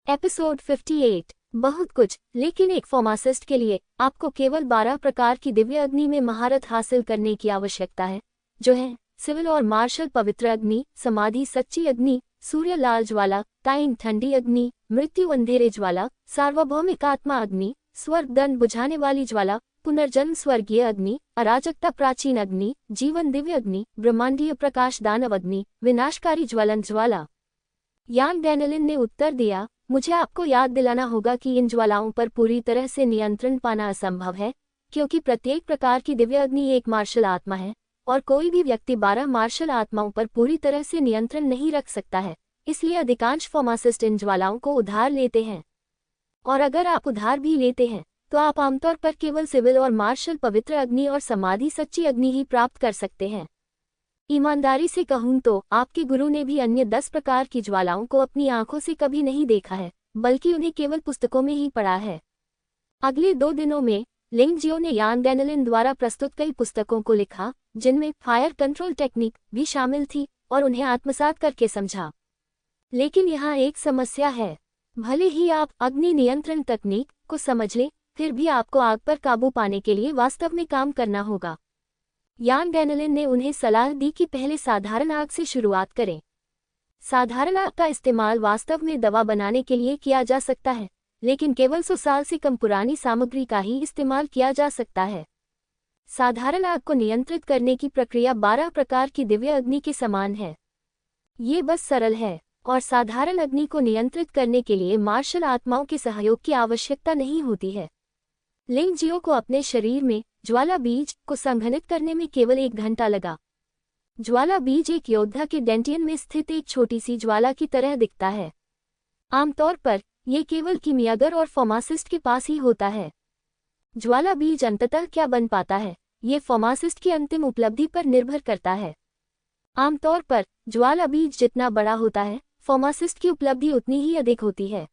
Episode 58। बहुत कुछ, लेकिन एक फार्मासिस्ट के लिए आपको केवल 12 प्रकार की दिव्य अग्नि में महारत हासिल करने की आवश्यकता है, जो है सिविल और मार्शल पवित्र अग्नि, समाधि सच्ची अग्नि, सूर्य लाल ज्वाला, टाइम ठंडी अग्नि, मृत्यु अंधेरे ज्वाला, सार्वभौमिक आत्मा अग्नि, स्वर्ग दंड बुझाने वाली ज्वाला, पुनर्जन्म स्वर्गीय अग्नि, अराजकता प्राचीन अग्नि, जीवन दिव्य अग्नि, ब्रह्मांडीय प्रकाश दानव अग्नि, विनाशकारी ज्वलन ज्वाला। यान डैनियल ने उत्तर दिया, मुझे आपको याद दिलाना होगा कि इन ज्वालाओं पर पूरी तरह से नियंत्रण पाना असंभव है, क्योंकि प्रत्येक प्रकार की दिव्य अग्नि एक मार्शल आत्मा है और कोई भी व्यक्ति 12 मार्शल आत्माओं पर पूरी तरह से नियंत्रण नहीं रख सकता है। इसलिए अधिकांश फार्मासिस्ट इन ज्वालाओं को उधार लेते हैं, और अगर आप उधार भी लेते हैं तो आप आमतौर पर केवल सिविल और मार्शल पवित्र अग्नि और समाधि सच्ची अग्नि ही प्राप्त कर सकते हैं। ईमानदारी से कहूं तो आपके गुरु ने भी अन्य 10 प्रकार की ज्वालाओं को अपनी आंखों से कभी नहीं देखा है, बल्कि उन्हें केवल पुस्तकों में ही पढ़ा है। अगले 2 दिनों में लिंगजियो ने यान डैनियल द्वारा प्रस्तुत कई पुस्तकों को लिखा, जिनमें फायर कंट्रोल टेक्निक भी शामिल थी, और उन्हें आत्मसात करके समझा। लेकिन यहाँ एक समस्या है, भले ही आप अग्नि नियंत्रण तकनीक को समझ लें, फिर भी आपको आग पर काबू पाने के लिए वास्तव में काम करना होगा। यान डैनियल ने उन्हें सलाह दी कि पहले साधारण आग से शुरुआत करें। साधारण आग का इस्तेमाल वास्तव में दवा बनाने के लिए किया जा सकता है, लेकिन केवल 100 साल से कम पुरानी सामग्री का ही इस्तेमाल किया जा सकता है। साधारण आग को नियंत्रित करने की प्रक्रिया 12 प्रकार की दिव्य अग्नि के समान है। ये बस सरल है, और साधारण अग्नि को नियंत्रित करने के लिए मार्शल आत्माओं के सहयोग की आवश्यकता नहीं होती है। लिंगजियो को अपने शरीर में ज्वाला बीज को संघनित करने में केवल 1 घंटा लगा। ज्वाला बीज एक योद्धा के डेंटियन में स्थित एक छोटी सी ज्वाला की तरह दिखता है। आमतौर पर यह केवल कीमियागर और फार्मासिस्ट के पास ही होता है। ज्वाला बीज अंततः क्या बन पाता है, ये फार्मासिस्ट की अंतिम उपलब्धि पर निर्भर करता है। आमतौर पर ज्वाला बीज जितना बड़ा होता है, फार्मासिस्ट की उपलब्धि उतनी ही अधिक होती है।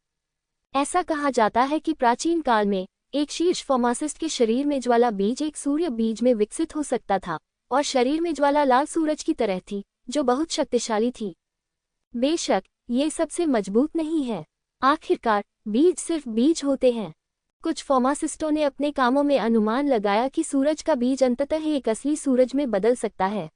ऐसा कहा जाता है कि प्राचीन काल में एक शीर्ष फार्मासिस्ट के शरीर में ज्वाला बीज एक सूर्य बीज में विकसित हो सकता था, और शरीर में ज्वाला लाल सूरज की तरह थी, जो बहुत शक्तिशाली थी। बेशक ये सबसे मजबूत नहीं है। आखिरकार बीज सिर्फ बीज होते हैं। कुछ फार्मासिस्टों ने अपने कामों में अनुमान लगाया कि सूरज का बीज अंततः एक असली सूरज में बदल सकता है।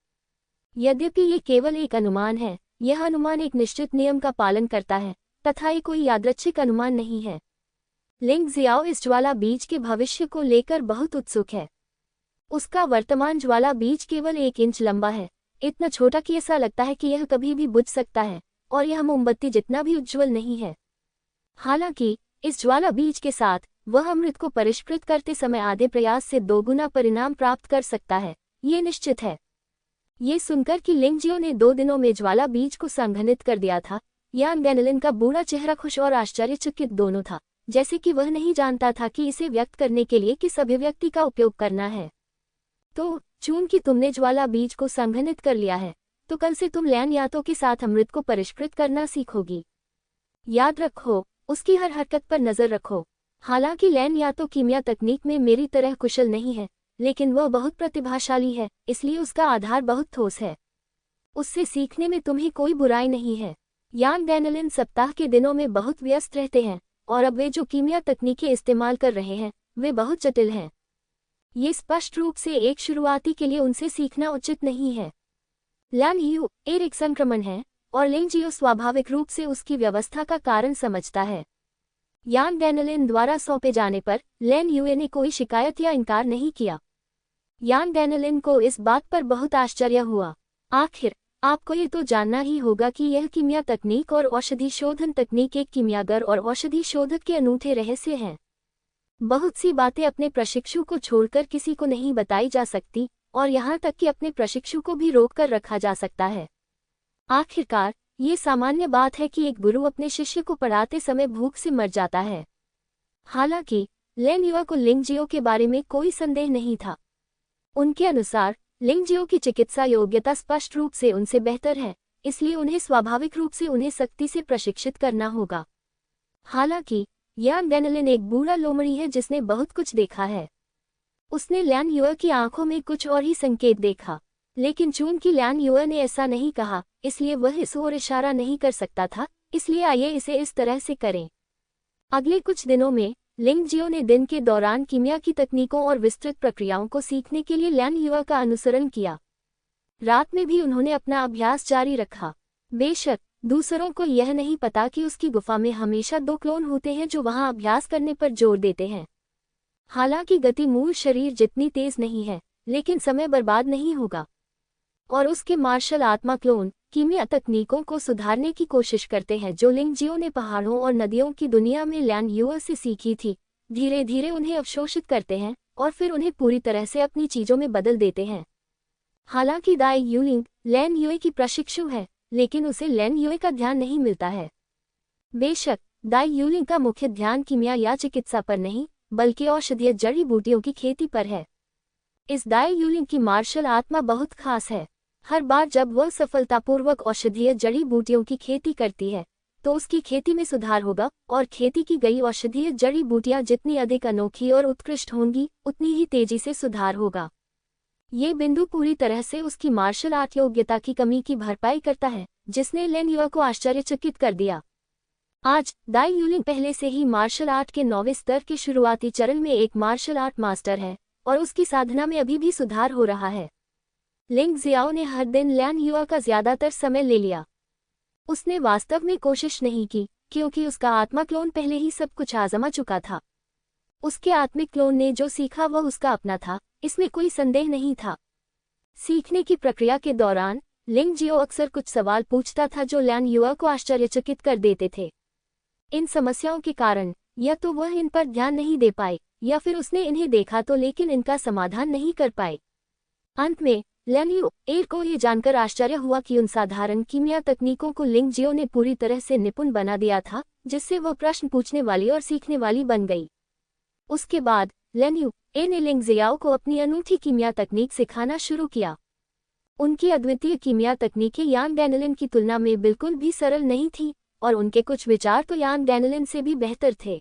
यद्यपि ये केवल एक अनुमान है, यह अनुमान एक निश्चित नियम का पालन करता है, तथा ये कोई यादृच्छिक अनुमान नहीं है। लिंगजियो इस ज्वाला बीज के भविष्य को लेकर बहुत उत्सुक है। उसका वर्तमान ज्वाला बीज केवल 1 इंच लंबा है, इतना छोटा कि ऐसा लगता है कि यह कभी भी बुझ सकता है, और यह मोमबत्ती जितना भी उज्ज्वल नहीं है। हालांकि इस ज्वाला बीज के साथ वह अमृत को परिष्कृत करते समय आधे प्रयास से 2 गुना परिणाम प्राप्त कर सकता है, ये निश्चित है। ये सुनकर कि लिंगजियो ने 2 दिनों में ज्वाला बीज को संघनित कर दिया था, यान डैनियल का बूढ़ा चेहरा खुश और आश्चर्यचकित दोनों था, जैसे कि वह नहीं जानता था कि इसे व्यक्त करने के लिए किस अभिव्यक्ति का उपयोग करना है। तो चूंकि तुमने ज्वाला बीज को संघनित कर लिया है, तो कल से तुम लैन यातो के साथ अमृत को परिष्कृत करना सीखोगी। याद रखो, उसकी हर हरकत पर नजर रखो। हालांकि लैन यातो कीमिया तकनीक में मेरी तरह कुशल नहीं है, लेकिन वह बहुत प्रतिभाशाली है, इसलिए उसका आधार बहुत ठोस है। उससे सीखने में तुम्हें कोई बुराई नहीं है। यान डैनियल सप्ताह के दिनों में बहुत व्यस्त रहते हैं, और अब वे जो कीमिया तकनीकें इस्तेमाल कर रहे हैं वे बहुत जटिल हैं। ये स्पष्ट रूप से एक शुरुआती के लिए उनसे सीखना उचित नहीं है। लैन यू एक संक्रमण है, और लिंगजियो स्वाभाविक रूप से उसकी व्यवस्था का कारण समझता है। यान डैनियल द्वारा सौंपे जाने पर लैन यूए ने कोई शिकायत या इनकार नहीं किया। यान डैनियल को इस बात पर बहुत आश्चर्य हुआ। आखिर आपको ये तो जानना ही होगा कि यह कीमिया तकनीक और औषधि शोधन तकनीक एक कीमियागर और औषधि शोधक के अनूठे रहस्य हैं। बहुत सी बातें अपने प्रशिक्षु को छोड़कर किसी को नहीं बताई जा सकती, और यहाँ तक कि अपने प्रशिक्षु को भी रोक कर रखा जा सकता है। आखिरकार ये सामान्य बात है कि एक गुरु अपने शिष्य को पढ़ाते समय भूख से मर जाता है। हालांकि लैन युआ को लिंगजियो के बारे में कोई संदेह नहीं था। उनके अनुसार लिंगजियो की चिकित्सा योग्यता स्पष्ट रूप से उनसे बेहतर है, इसलिए उन्हें स्वाभाविक रूप से उन्हें सख्ती से प्रशिक्षित करना होगा। हालांकि यान डैनियल एक बूढ़ा लोमड़ी है जिसने बहुत कुछ देखा है। उसने लैन युआ की आंखों में कुछ और ही संकेत देखा, लेकिन चूंकि लैन युआ ने ऐसा नहीं कहा, इसलिए वह इस ओर इशारा नहीं कर सकता था। इसलिए आइए इसे इस तरह से करें। अगले कुछ दिनों में लिंग जियो ने दिन के दौरान कीमिया की तकनीकों और विस्तृत प्रक्रियाओं को सीखने के लिए लैन युआ का अनुसरण किया। रात में भी उन्होंने अपना अभ्यास जारी रखा। बेशक दूसरों को यह नहीं पता कि उसकी गुफा में हमेशा 2 क्लोन होते हैं जो वहां अभ्यास करने पर जोर देते हैं। हालांकि गति मूल शरीर जितनी तेज नहीं है, लेकिन समय बर्बाद नहीं होगा। और उसके मार्शल आत्मा क्लोन कीमिया तकनीकों को सुधारने की कोशिश करते हैं जो लिंग जियो ने पहाड़ों और नदियों की दुनिया में लैन युआ से सीखी थी। धीरे धीरे उन्हें अवशोषित करते हैं और फिर उन्हें पूरी तरह से अपनी चीजों में बदल देते हैं। हालांकि दाई यूलिंग लैन युए की प्रशिक्षु है, लेकिन उसे लैन युए का ध्यान नहीं मिलता है। बेशक दाई यूलिंग का मुख्य ध्यान कीमिया या चिकित्सा पर नहीं, बल्कि औषधीय जड़ी बूटियों की खेती पर है। इस दाई यूलिंग की मार्शल आत्मा बहुत खास है। हर बार जब वह सफलतापूर्वक औषधीय जड़ी बूटियों की खेती करती है, तो उसकी खेती में सुधार होगा और खेती की गई औषधीय जड़ी बूटियां जितनी अधिक अनोखी और उत्कृष्ट होंगी, उतनी ही तेजी से सुधार होगा। ये बिंदु पूरी तरह से उसकी मार्शल आर्ट योग्यता की कमी की भरपाई करता है, जिसने लैन युआ को आश्चर्यचकित कर दिया। आज दाई यूलिंग पहले से ही मार्शल आर्ट के 9वें स्तर के शुरुआती चरण में एक मार्शल आर्ट मास्टर है और उसकी साधना में अभी भी सुधार हो रहा है। लिंग जियाओ ने हर दिन लैन युआ का ज्यादातर समय ले लिया। उसने वास्तव में कोशिश नहीं की, क्योंकि उसका आत्मा क्लोन पहले ही सब कुछ आजमा चुका था। उसके आत्मिक क्लोन ने जो सीखा वह उसका अपना था, इसमें कोई संदेह नहीं था। सीखने की प्रक्रिया के दौरान लिंग जियो अक्सर कुछ सवाल पूछता था जो लैन युआ को आश्चर्यचकित कर देते थे। इन समस्याओं के कारण या तो वह इन पर ध्यान नहीं दे पाए, या फिर उसने इन्हें देखा तो लेकिन इनका समाधान नहीं कर पाए। अंत में लैन युए को ये जानकर आश्चर्य हुआ कि उन साधारण कीमिया तकनीकों को लिंग जियो ने पूरी तरह से निपुण बना दिया था, जिससे वह प्रश्न पूछने वाली और सीखने वाली बन गई। उसके बाद लैन युए ने लिंग जियाओ को अपनी अनूठी कीमिया तकनीक सिखाना शुरू किया। उनकी अद्वितीय कीमिया तकनीकें यान डैनिलन की तुलना में बिल्कुल भी सरल नहीं थीं, और उनके कुछ विचार तो यान डैनिलन से भी बेहतर थे।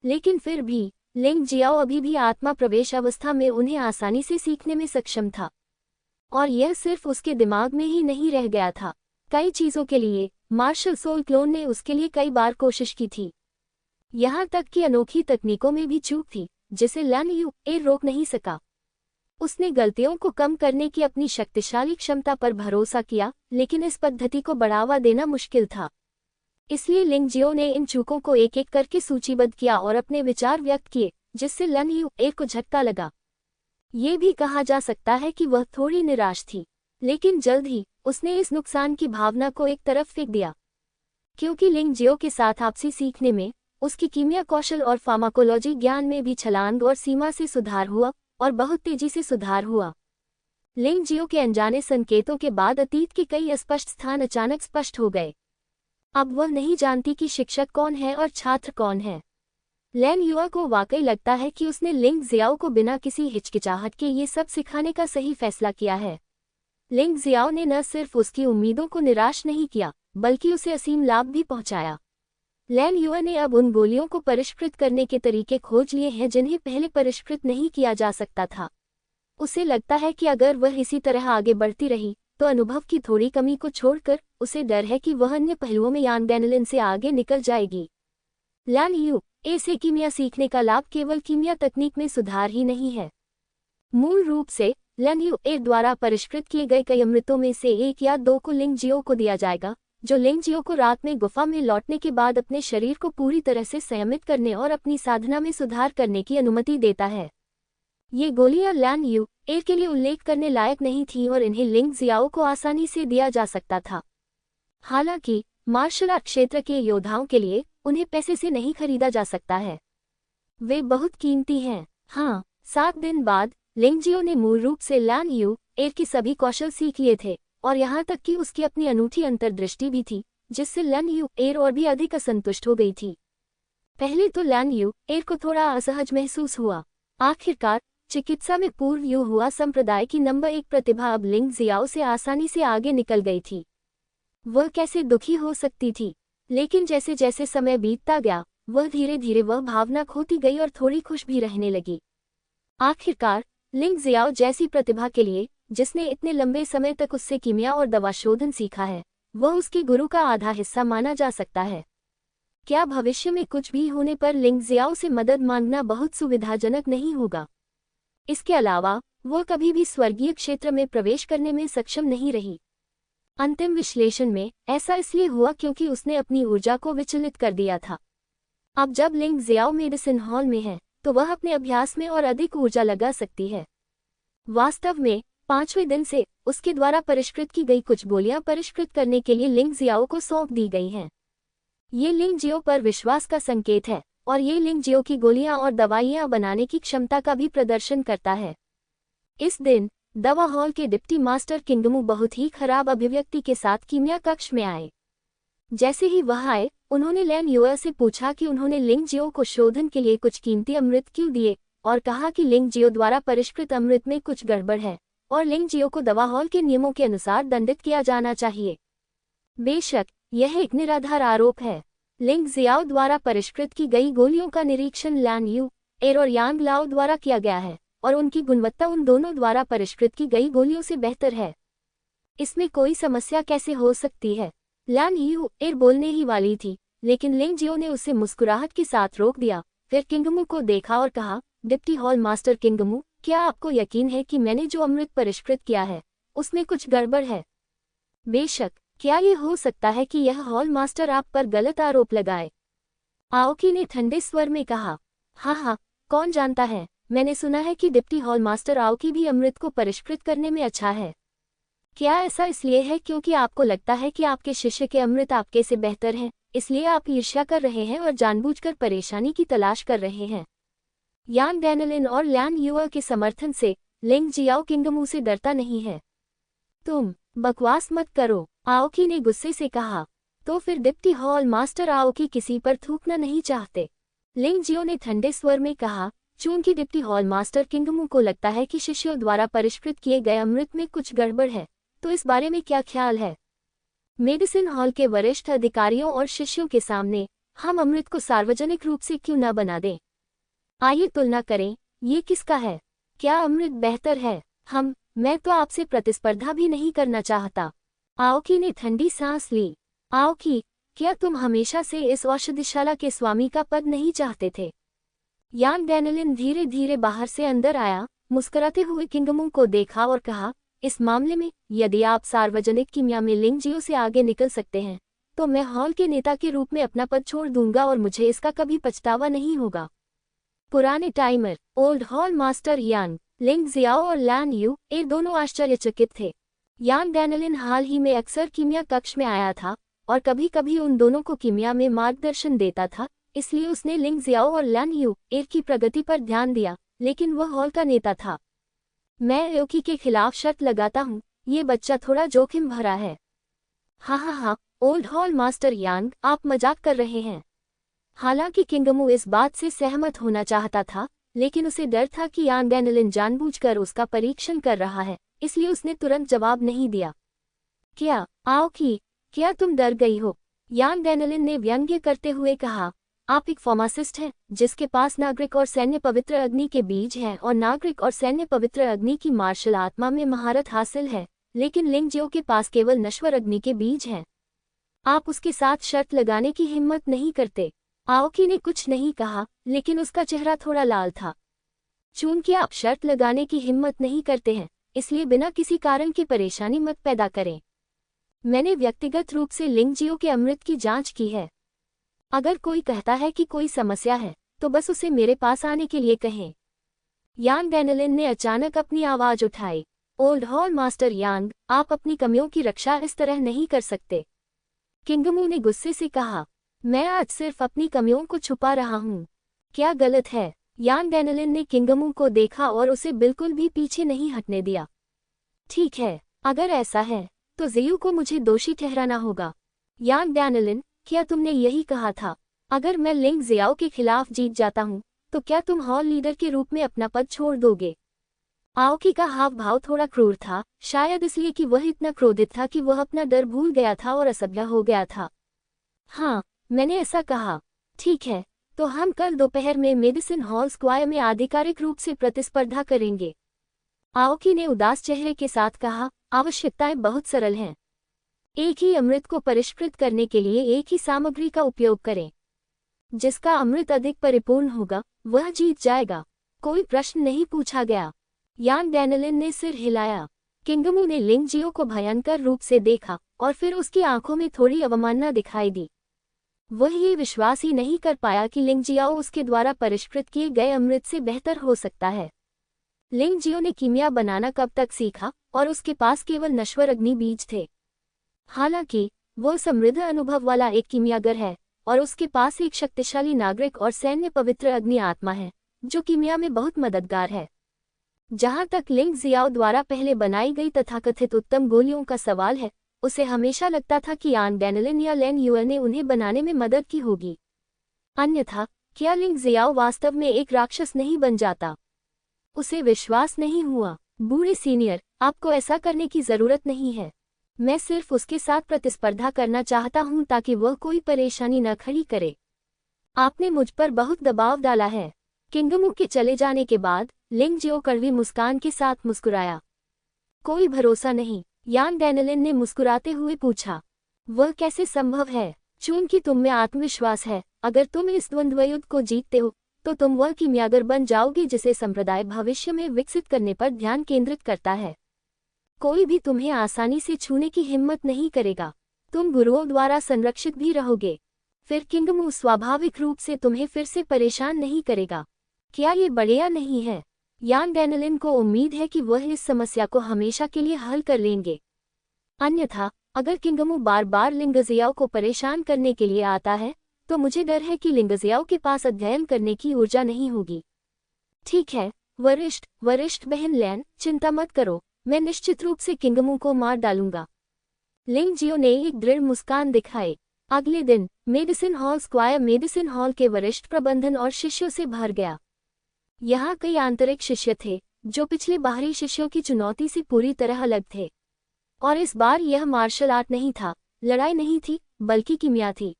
लेकिन फिर भी लिंग जियाओ अभी भी आत्मा प्रवेश अवस्था में उन्हें आसानी से सीखने में सक्षम था। और यह सिर्फ उसके दिमाग में ही नहीं रह गया था। कई चीजों के लिए मार्शल सोल क्लोन ने उसके लिए कई बार कोशिश की थी। यहाँ तक कि अनोखी तकनीकों में भी चूक थी, जिसे लैन युए रोक नहीं सका। उसने गलतियों को कम करने की अपनी शक्तिशाली क्षमता पर भरोसा किया, लेकिन इस पद्धति को बढ़ावा देना मुश्किल था। इसलिए लिंग जियो ने इन चूकों को एक एक करके सूचीबद्ध किया और अपने विचार व्यक्त किए, जिससे लैन युए को झटका लगा। ये भी कहा जा सकता है कि वह थोड़ी निराश थी, लेकिन जल्द ही उसने इस नुकसान की भावना को एक तरफ फेंक दिया, क्योंकि लिंग जियो के साथ आपसी सीखने में उसकी कीमिया कौशल और फार्माकोलॉजी ज्ञान में भी छलांग और सीमा से सुधार हुआ, और बहुत तेजी से सुधार हुआ। लिंग जियो के अनजाने संकेतों के बाद अतीत के कई अस्पष्ट स्थान अचानक स्पष्ट हो गए। अब वह नहीं जानती कि शिक्षक कौन है और छात्र कौन है। लैन युआ को वाकई लगता है कि उसने लिंग जियाओ को बिना किसी हिचकिचाहट के ये सब सिखाने का सही फैसला किया है। लिंग जियाओ ने न सिर्फ उसकी उम्मीदों को निराश नहीं किया, बल्कि उसे असीम लाभ भी पहुंचाया। लैन युआ ने अब उन गोलियों को परिष्कृत करने के तरीके खोज लिए हैं जिन्हें पहले परिष्कृत नहीं किया जा सकता था। उसे लगता है कि अगर वह इसी तरह आगे बढ़ती रही, तो अनुभव की थोड़ी कमी को छोड़कर उसे डर है कि वह अन्य पहलुओं में यान डैनिलन से आगे निकल जाएगी। लैन युए से कीमिया सीखने का लाभ केवल कीमिया तकनीक में सुधार ही नहीं है। मूल रूप से लैन युए द्वारा परिष्कृत किए गए कई अमृतों में से 1 या 2 को लिंग जियो को दिया जाएगा, जो लिंग जियो को रात में गुफा में लौटने के बाद अपने शरीर को पूरी तरह से संयमित करने और अपनी साधना में सुधार करने की अनुमति देता है। ये गोलियां लैन युए के लिए उल्लेख करने लायक नहीं थीं और इन्हें लिंग जियाओ को आसानी से दिया जा सकता था। हालांकि मार्शल आर्ट क्षेत्र के योद्धाओं के लिए उन्हें पैसे से नहीं खरीदा जा सकता है। वे बहुत कीमती हैं। हाँ, 7 दिन बाद लिंग जियो ने मूल रूप से लैन युए के सभी कौशल सीख लिए थे, और यहाँ तक कि उसकी अपनी अनूठी अंतर्दृष्टि भी थी, जिससे लैन युए और भी अधिक असंतुष्ट हो गई थी। पहले तो लैन युए को थोड़ा असहज महसूस हुआ। आखिरकार चिकित्सा में पूर्व युहुआ संप्रदाय की नंबर 1 प्रतिभा अब लिंग जियाओ से आसानी से आगे निकल गई थी। वह कैसे दुखी हो सकती थी, लेकिन जैसे जैसे समय बीतता गया, वह धीरे धीरे वह भावना खोती गई और थोड़ी खुश भी रहने लगी। आखिरकार लिंग जियाओ जैसी प्रतिभा के लिए, जिसने इतने लंबे समय तक उससे कीमिया और दवा शोधन सीखा है, वह उसके गुरु का आधा हिस्सा माना जा सकता है। क्या भविष्य में कुछ भी होने पर लिंग जियाओ से मदद मांगना बहुत सुविधाजनक नहीं होगा? इसके अलावा वो कभी भी स्वर्गीय क्षेत्र में प्रवेश करने में सक्षम नहीं रही। अंतिम विश्लेषण में ऐसा इसलिए हुआ क्योंकि उसने अपनी ऊर्जा को विचलित कर दिया था। अब जब लिंग जियाओ मेडिसिन हॉल में है तो वह अपने अभ्यास में और अधिक ऊर्जा लगा सकती है। वास्तव में 5वें दिन से उसके द्वारा परिष्कृत की गई कुछ गोलियां परिष्कृत करने के लिए लिंग जियाओ को सौंप दी गई हैं। ये लिंग जियो पर विश्वास का संकेत है और ये लिंग जियो की गोलियां और दवाइयां बनाने की क्षमता का भी प्रदर्शन करता है। इस दिन दवा हॉल के डिप्टी मास्टर किंगमू बहुत ही खराब अभिव्यक्ति के साथ कीमिया कक्ष में आए। जैसे ही वह आए उन्होंने लैन युआ से पूछा कि उन्होंने लिंग जियो को शोधन के लिए कुछ कीमती अमृत क्यों दिए और कहा कि लिंग जियो द्वारा परिष्कृत अमृत में कुछ गड़बड़ है और लिंग जियो को दवा हॉल के नियमों के अनुसार दंडित किया जाना चाहिए। बेशक यह एक निराधार आरोप है। लिंग जियाओ द्वारा परिष्कृत की गई गोलियों का निरीक्षण लैन यू एर और यांग लाओ द्वारा किया गया है और उनकी गुणवत्ता उन दोनों द्वारा परिष्कृत की गई गोलियों से बेहतर है। इसमें कोई समस्या कैसे हो सकती है? लैन यू एर बोलने ही वाली थी, लेकिन लिंग जियो ने उसे मुस्कुराहट के साथ रोक दिया। फिर किंगमू को देखा और कहा, डिप्टी हॉल मास्टर किंगमू, क्या आपको यकीन है कि मैंने जो अमृत परिष्कृत किया है उसमें कुछ गड़बड़ है? बेशक, क्या ये हो सकता है कि यह हॉल मास्टर आप पर गलत आरोप लगाए? आओकी ने ठंडे स्वर में कहा, हाँ, कौन जानता है, मैंने सुना है कि डिप्टी हॉल मास्टर आओकी भी अमृत को परिष्कृत करने में अच्छा है। क्या ऐसा इसलिए है क्योंकि आपको लगता है कि आपके शिष्य के अमृत आपके से बेहतर हैं, इसलिए आप ईर्ष्या कर रहे हैं और जानबूझकर परेशानी की तलाश कर रहे हैं? यान डैनलिन और लैन युआ के समर्थन से लिंग जियाओ किंगमू से डरता नहीं है। तुम बकवास मत करो, आओकी ने गुस्से से कहा। तो फिर डिप्टी हॉल मास्टर आओकी किसी पर थूकना नहीं चाहते? लिंग जियो ने ठंडे स्वर में कहा, चूंकि डिप्टी हॉल मास्टर किंगमू को लगता है कि शिष्यों द्वारा परिष्कृत किए गए अमृत में कुछ गड़बड़ है, तो इस बारे में क्या ख्याल है? मेडिसिन हॉल के वरिष्ठ अधिकारियों और शिष्यों के सामने हम अमृत को सार्वजनिक रूप से क्यों न बना दें? आइए तुलना करें, ये किसका है? क्या अमृत बेहतर है? मैं तो आपसे प्रतिस्पर्धा भी नहीं करना चाहता। आओकी ने ठंडी सांस ली। आओकी, क्या तुम हमेशा से इस औषधिशाला के स्वामी का पद नहीं चाहते थे? यान डैनलिन धीरे धीरे बाहर से अंदर आया, मुस्कुराते हुए किंगमू को देखा और कहा, इस मामले में यदि आप सार्वजनिक कीमिया में लिंग जियो से आगे निकल सकते हैं तो मैं हॉल के नेता के रूप में अपना पद छोड़ दूंगा और मुझे इसका कभी पछतावा नहीं होगा। पुराने टाइमर ओल्ड हॉल मास्टर यांग, लिंग जियाओ और लैन यू एर दोनों आश्चर्यचकित थे। यान डैनलिन हाल ही में अक्सर कीमिया कक्ष में आया था और कभी कभी उन दोनों को कीमिया में मार्गदर्शन देता था, इसलिए उसने लिंग जियाओ और लैन यू एर की प्रगति पर ध्यान दिया, लेकिन वह हॉल का नेता था। मैं एओकी के खिलाफ शर्त लगाता हूँ, ये बच्चा थोड़ा जोखिम भरा है। हाँ, ओल्ड हॉल मास्टर यांग, आप मजाक कर रहे हैं। हालांकि किंगमू इस बात से सहमत होना चाहता था, लेकिन उसे डर था कि यान डैनलिन जानबूझकर उसका परीक्षण कर रहा है, इसलिए उसने तुरंत जवाब नहीं दिया। क्या आओकी, क्या तुम डर गई हो? यान डैनलिन ने व्यंग्य करते हुए कहा, आप एक फार्मासिस्ट हैं जिसके पास नागरिक और सैन्य पवित्र अग्नि के बीज हैं और नागरिक और सैन्य पवित्र अग्नि की मार्शल आत्मा में महारत हासिल है, लेकिन लिंग जियो के पास केवल नश्वर अग्नि के बीज हैं। आप उसके साथ शर्त लगाने की हिम्मत नहीं करते। आओकी ने कुछ नहीं कहा, लेकिन उसका चेहरा थोड़ा लाल था। चूंकि आप शर्त लगाने की हिम्मत नहीं करते हैं, इसलिए बिना किसी कारण की परेशानी मत पैदा करें। मैंने व्यक्तिगत रूप से लिंग जियो के अमृत की जांच की है। अगर कोई कहता है कि कोई समस्या है तो बस उसे मेरे पास आने के लिए कहें। यान डैनलिन ने अचानक अपनी आवाज उठाई। ओल्ड हॉल मास्टर यांग, आप अपनी कमियों की रक्षा इस तरह नहीं कर सकते। किंगमू ने गुस्से से कहा, मैं आज सिर्फ अपनी कमियों को छुपा रहा हूँ। क्या गलत है? यान डैनलिन ने किंगमू को देखा और उसे बिल्कुल भी पीछे नहीं हटने दिया। ठीक है, अगर ऐसा है तो जियू को मुझे दोषी ठहराना होगा। यान डैनलिन, क्या तुमने यही कहा था? अगर मैं लिंग जियाओ के खिलाफ जीत जाता हूँ तो क्या तुम हॉल लीडर के रूप में अपना पद छोड़ दोगे? आओकी का हाव भाव थोड़ा क्रूर था, शायद इसलिए कि वह इतना क्रोधित था कि वह अपना डर भूल गया था और असभ्य हो गया था। हाँ, मैंने ऐसा कहा। ठीक है, तो हम कल दोपहर में मेडिसिन हॉल स्क्वायर में आधिकारिक रूप से प्रतिस्पर्धा करेंगे। आओकी ने उदास चेहरे के साथ कहा, आवश्यकताएं बहुत सरल हैं। एक ही अमृत को परिष्कृत करने के लिए एक ही सामग्री का उपयोग करें। जिसका अमृत अधिक परिपूर्ण होगा वह जीत जाएगा। कोई प्रश्न नहीं पूछा गया। यान डैनिलन ने सिर हिलाया। किंगमू ने लिंग जियो को भयंकर रूप से देखा और फिर उसकी आंखों में थोड़ी अवमानना दिखाई दी। वह ये विश्वास ही नहीं कर पाया कि लिंग जियाओ उसके द्वारा परिष्कृत किए गए अमृत से बेहतर हो सकता है। लिंग जियो ने कीमिया बनाना कब तक सीखा और उसके पास केवल नश्वर अग्नि बीज थे। हालांकि वह समृद्ध अनुभव वाला एक कीमियागर है और उसके पास एक शक्तिशाली नागरिक और सैन्य पवित्र अग्नि आत्मा है जो कीमिया में बहुत मददगार है। जहां तक लिंग जियाओ द्वारा पहले बनाई गई तथाकथित उत्तम गोलियों का सवाल है, उसे हमेशा लगता था कि यान डैनिलन या लैन युअर ने उन्हें बनाने में मदद की होगी। अन्यथा क्या लिंग जियाओ वास्तव में एक राक्षस नहीं बन जाता? उसे विश्वास नहीं हुआ। बूढ़े सीनियर, आपको ऐसा करने की जरूरत नहीं है। मैं सिर्फ उसके साथ प्रतिस्पर्धा करना चाहता हूं ताकि वह कोई परेशानी न खड़ी करे। आपने मुझ पर बहुत दबाव डाला है। किंगमू के चले जाने के बाद लिंग जियो कड़वी मुस्कान के साथ मुस्कुराया। कोई भरोसा नहीं, यान डैनिलन ने मुस्कुराते हुए पूछा। वह कैसे संभव है? चूंकि तुम में आत्मविश्वास है, अगर तुम इस द्वंद्वयुद्ध को जीतते हो तो तुम वह कीमियागर बन जाओगे जिसे संप्रदाय भविष्य में विकसित करने पर ध्यान केंद्रित करता है। कोई भी तुम्हें आसानी से छूने की हिम्मत नहीं करेगा। तुम गुरुओं द्वारा संरक्षित भी रहोगे। फिर किंगमू स्वाभाविक रूप से तुम्हें फिर से परेशान नहीं करेगा। क्या ये बढ़िया नहीं है? यान डैनिलन को उम्मीद है कि वह इस समस्या को हमेशा के लिए हल कर लेंगे। अन्यथा अगर किंगमू बार बार लिंग जियाओ को परेशान करने के लिए आता है तो मुझे डर है कि लिंग जियाओ के पास अध्ययन करने की ऊर्जा नहीं होगी। ठीक है वरिष्ठ बहन लैन, चिंता मत करो, मैं निश्चित रूप से किंगमू को मार डालूंगा। लिंग जियो ने एक दृढ़ मुस्कान दिखाई। अगले दिन medicine hall square medicine hall के वरिष्ठ प्रबंधन और शिष्यों से भर गया। यहाँ कई आंतरिक शिष्य थे जो पिछले बाहरी शिष्यों की चुनौती से पूरी तरह अलग थे। और इस बार यह मार्शल आर्ट नहीं था, लड़ाई नहीं थी, बल्कि कीमिया थी।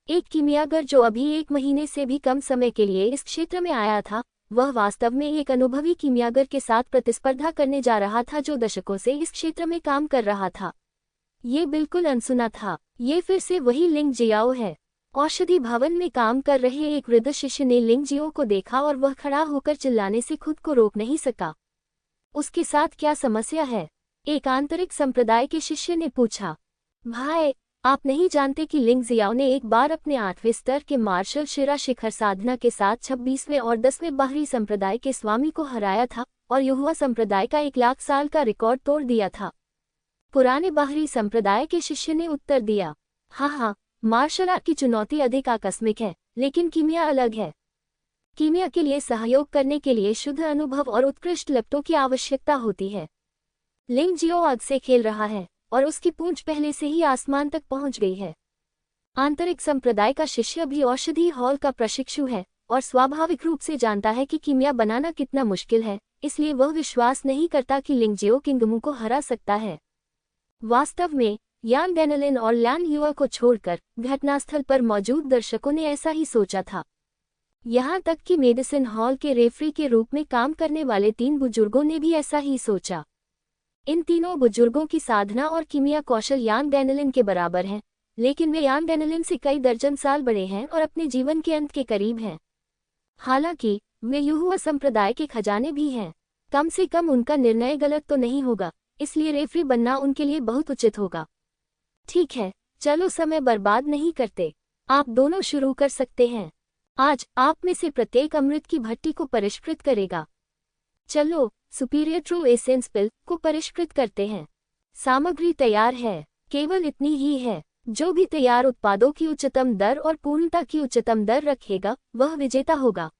एक कीमियागर जो अभी 1 महीने से भी कम समय के लिए इस क्षेत्र में आया था, वह वास्तव में एक अनुभवी कीमियागर के साथ प्रतिस्पर्धा करने जा रहा था जो दशकों से इस क्षेत्र में काम कर रहा था। ये बिल्कुल अनसुना था। ये फिर से वही लिंग जियाओ है। औषधि भवन में काम कर रहे एक वृद्ध शिष्य ने लिंग जियो को देखा और वह खड़ा होकर चिल्लाने से खुद को रोक नहीं सका। उसके साथ क्या समस्या है? एक आंतरिक संप्रदाय के शिष्य ने पूछा। भाई, आप नहीं जानते कि लिंग जियाओ ने एक बार अपने 8वें स्तर के मार्शल शिरा शिखर साधना के साथ 26वें और 10वें बाहरी संप्रदाय के स्वामी को हराया था और युवा संप्रदाय का 1 लाख साल का रिकॉर्ड तोड़ दिया था। पुराने बाहरी संप्रदाय के शिष्य ने उत्तर दिया। हाँ, मार्शल आर्ट की चुनौती अधिक आकस्मिक है, लेकिन कीमिया अलग है। कीमिया के लिए सहयोग करने के लिए शुद्ध अनुभव और उत्कृष्ट लपटों की आवश्यकता होती है। लिंग जियो आग से खेल रहा है और उसकी पूंछ पहले से ही आसमान तक पहुंच गई है। आंतरिक संप्रदाय का शिष्य भी औषधि हॉल का प्रशिक्षु है और स्वाभाविक रूप से जानता है कि कीमिया बनाना कितना मुश्किल है, इसलिए वह विश्वास नहीं करता कि लिंग जियो किंगमू को हरा सकता है। वास्तव में यान डैनिलन और लैन युआ को छोड़कर घटनास्थल पर मौजूद दर्शकों ने ऐसा ही सोचा था। यहाँ तक कि मेडिसिन हॉल के रेफरी के रूप में काम करने वाले 3 बुजुर्गों ने भी ऐसा ही सोचा। इन तीनों बुजुर्गों की साधना और कीमिया कौशल यान डैनिलन के बराबर हैं, लेकिन वे यान डैनिलन से कई दर्जन साल बड़े हैं और अपने जीवन के अंत के करीब हैं। हालांकि वे युहुआ संप्रदाय के खजाने भी हैं। कम से कम उनका निर्णय गलत तो नहीं होगा, इसलिए रेफरी बनना उनके लिए बहुत उचित होगा। ठीक है, चलो समय बर्बाद नहीं करते, आप दोनों शुरू कर सकते हैं। आज आप में से प्रत्येक अमृत की भट्टी को परिष्कृत करेगा। चलो सुपीरियर ट्रू एसेंस पिल को परिष्कृत करते हैं। सामग्री तैयार है, केवल इतनी ही है। जो भी तैयार उत्पादों की उच्चतम दर और पूर्णता की उच्चतम दर रखेगा वह विजेता होगा।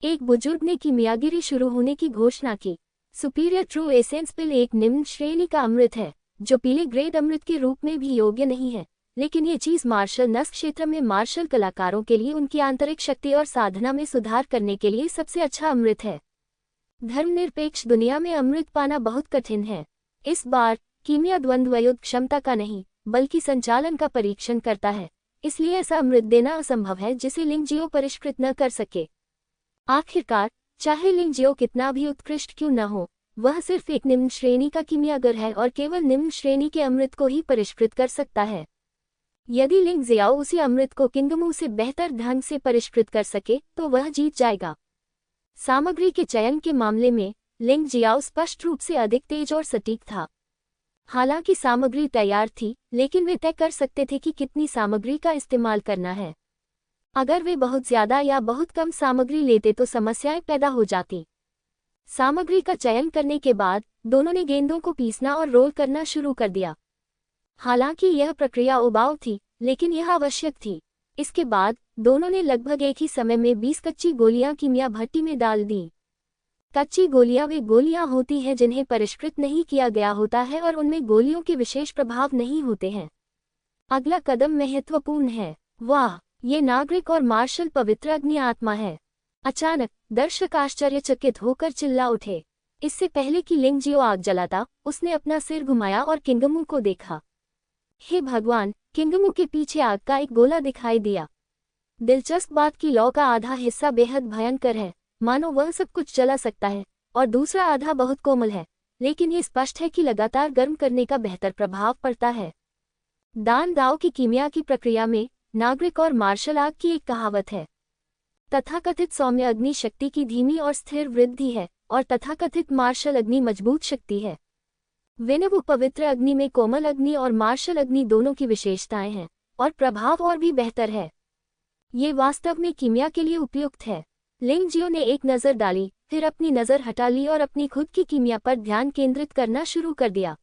एक बुजुर्ग ने कीमियागिरी शुरू होने की घोषणा की। सुपीरियर ट्रू एसेंस पिल एक निम्न श्रेणी का अमृत है जो पीले ग्रेड अमृत के रूप में भी योग्य नहीं है, लेकिन ये चीज मार्शल नस क्षेत्र में मार्शल कलाकारों के लिए उनकी आंतरिक शक्ति और साधना में सुधार करने के लिए सबसे अच्छा अमृत है। धर्मनिरपेक्ष दुनिया में अमृत पाना बहुत कठिन है। इस बार कीमिया द्वंद्वयुद्ध क्षमता का नहीं बल्कि संचालन का परीक्षण करता है, इसलिए ऐसा अमृत देना असंभव है जिसे लिंग जियो परिष्कृत न कर सके। आखिरकार चाहे लिंग जियो कितना भी उत्कृष्ट क्यों न हो, वह सिर्फ एक निम्न श्रेणी का कीमियागर है और केवल निम्न श्रेणी के अमृत को ही परिष्कृत कर सकता है। यदि लिंग जियाओ उसी अमृत को किंगमू से बेहतर ढंग से परिष्कृत कर सके तो वह जीत जाएगा। सामग्री के चयन के मामले में लिंग जियाओ स्पष्ट रूप से अधिक तेज और सटीक था। हालांकि सामग्री तैयार थी, लेकिन वे तय कर सकते थे कि कितनी सामग्री का इस्तेमाल करना है। अगर वे बहुत ज्यादा या बहुत कम सामग्री लेते तो समस्याएं पैदा हो जाती। सामग्री का चयन करने के बाद दोनों ने गेंदों को पीसना और रोल करना शुरू कर दिया। हालांकि यह प्रक्रिया उबाऊ थी, लेकिन यह आवश्यक थी। इसके बाद दोनों ने लगभग एक ही समय में 20 कच्ची गोलियां कीमिया भट्टी में डाल दी। कच्ची गोलियां वे गोलियां होती हैं जिन्हें परिष्कृत नहीं किया गया होता है और उनमें गोलियों के विशेष प्रभाव नहीं होते हैं। अगला कदम महत्वपूर्ण है। वाह, ये नागरिक और मार्शल पवित्र अग्नि आत्मा है। अचानक दर्शक आश्चर्यचकित होकर चिल्ला उठे। इससे पहले कि लिंग जियो आग जलाता, उसने अपना सिर घुमाया और किंगमू को देखा। हे भगवान, किंगमू के पीछे आग का एक गोला दिखाई दिया। दिलचस्प बात कि लौ का आधा हिस्सा बेहद भयंकर है, मानो वह सब कुछ जला सकता है, और दूसरा आधा बहुत कोमल है, लेकिन ये स्पष्ट है कि लगातार गर्म करने का बेहतर प्रभाव पड़ता है। दान दाओ की कीमिया की प्रक्रिया में नागरिक और मार्शल आग की एक कहावत है। तथाकथित सौम्य अग्नि शक्ति की धीमी और स्थिर वृद्धि है, और तथाकथित मार्शल अग्नि मजबूत शक्ति है। वेनवु पवित्र अग्नि में कोमल अग्नि और मार्शल अग्नि दोनों की विशेषताएं हैं, और प्रभाव और भी बेहतर है। ये वास्तव में कीमिया के लिए उपयुक्त है। लिंग जियो ने एक नज़र डाली, फिर अपनी नज़र हटा ली और अपनी खुद की कीमिया पर ध्यान केंद्रित करना शुरू कर दिया।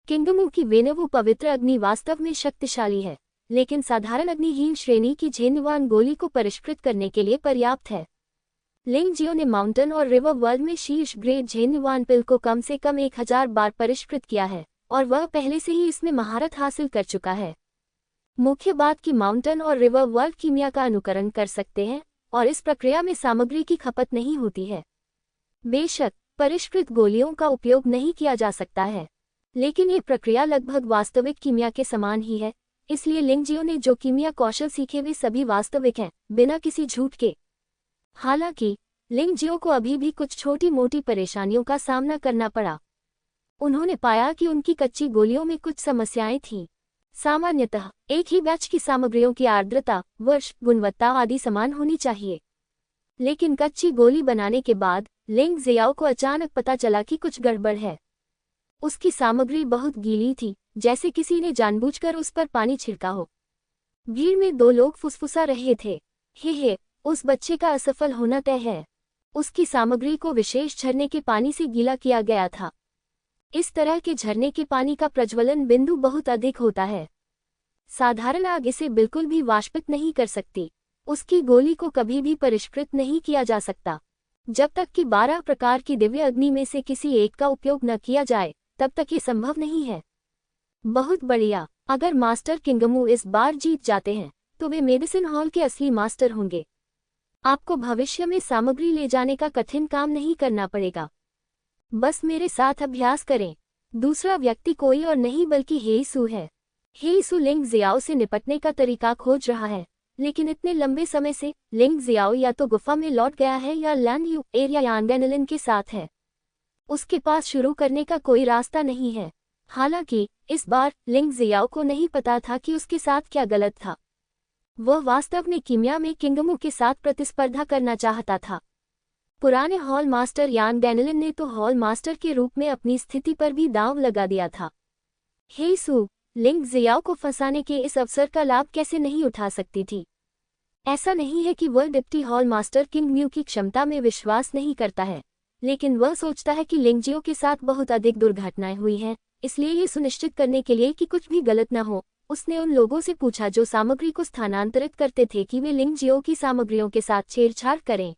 किंगमू की वेनवु पवित्र अग्नि वास्तव में शक्तिशाली है, लेकिन साधारण अग्निहीन श्रेणी की झेन्युआन गोली को परिष्कृत करने के लिए पर्याप्त है। लिंग जियो ने माउंटेन और रिवर वर्ल्ड में शीर्ष ग्रेड झेन्युआन पिल को कम से कम 1000 बार परिष्कृत किया है, और वह पहले से ही इसमें महारत हासिल कर चुका है। मुख्य बात कि माउंटेन और रिवर वर्ल्ड कीमिया का अनुकरण कर सकते हैं, और इस प्रक्रिया में सामग्री की खपत नहीं होती है। बेशक परिष्कृत गोलियों का उपयोग नहीं किया जा सकता है, लेकिन ये प्रक्रिया लगभग वास्तविक कीमिया के समान ही है। इसलिए लिंग जियो ने जो कीमिया कौशल सीखे वे सभी वास्तविक हैं, बिना किसी झूठ के। हालांकि लिंग जियो को अभी भी कुछ छोटी मोटी परेशानियों का सामना करना पड़ा। उन्होंने पाया कि उनकी कच्ची गोलियों में कुछ समस्याएं थीं। सामान्यतः एक ही बैच की सामग्रियों की आर्द्रता, वर्ष, गुणवत्ता आदि समान होनी चाहिए, लेकिन कच्ची गोली बनाने के बाद लिंग जियाओ को अचानक पता चला कि कुछ गड़बड़ है। उसकी सामग्री बहुत गीली थी, जैसे किसी ने जानबूझकर उस पर पानी छिड़का हो। भीड़ में 2 लोग फुसफुसा रहे थे, हे, उस बच्चे का असफल होना तय है। उसकी सामग्री को विशेष झरने के पानी से गीला किया गया था। इस तरह के झरने के पानी का प्रज्वलन बिंदु बहुत अधिक होता है। साधारण आग इसे बिल्कुल भी वाष्पित नहीं कर सकती। उसकी गोली को कभी भी परिष्कृत नहीं किया जा सकता। जब तक कि 12 प्रकार की दिव्य अग्नि में से किसी एक का उपयोग न किया जाए, तब तक ये संभव नहीं है। बहुत बढ़िया। अगर मास्टर किंगमू इस बार जीत जाते हैं, तो वे मेडिसिन हॉल के असली मास्टर होंगे। आपको भविष्य में सामग्री ले जाने का कठिन काम नहीं करना पड़ेगा। बस मेरे साथ अभ्यास करें। दूसरा व्यक्ति कोई और नहीं बल्कि हेईसू है। हेईसू लिंग जियाओ से निपटने का तरीका खोज रहा है, लेकिन इतने लंबे समय से लिंग जियाओ या तो गुफा में लौट गया है या लैन यू एरिया यांगेनलिन के साथ है। उसके पास शुरू करने का कोई रास्ता नहीं है। हालांकि इस बार लिंग जियाओ को नहीं पता था कि उसके साथ क्या गलत था। वह वास्तव में कीमिया में किंगमू के साथ प्रतिस्पर्धा करना चाहता था। पुराने हॉल मास्टर यान डैनिलन ने तो हॉल मास्टर के रूप में अपनी स्थिति पर भी दांव लगा दिया था। हेईसू लिंग जियाओ को फंसाने के इस अवसर का लाभ कैसे नहीं उठा सकती थी। ऐसा नहीं है कि वह deputy hall master king mu की क्षमता में विश्वास नहीं करता है, लेकिन वह सोचता है कि लिंग जियो के साथ बहुत अधिक दुर्घटनाएं हुई हैं। इसलिए ये सुनिश्चित करने के लिए कि कुछ भी गलत न हो, उसने उन लोगों से पूछा जो सामग्री को स्थानांतरित करते थे कि वे लिंग जियो की सामग्रियों के साथ छेड़छाड़ करें।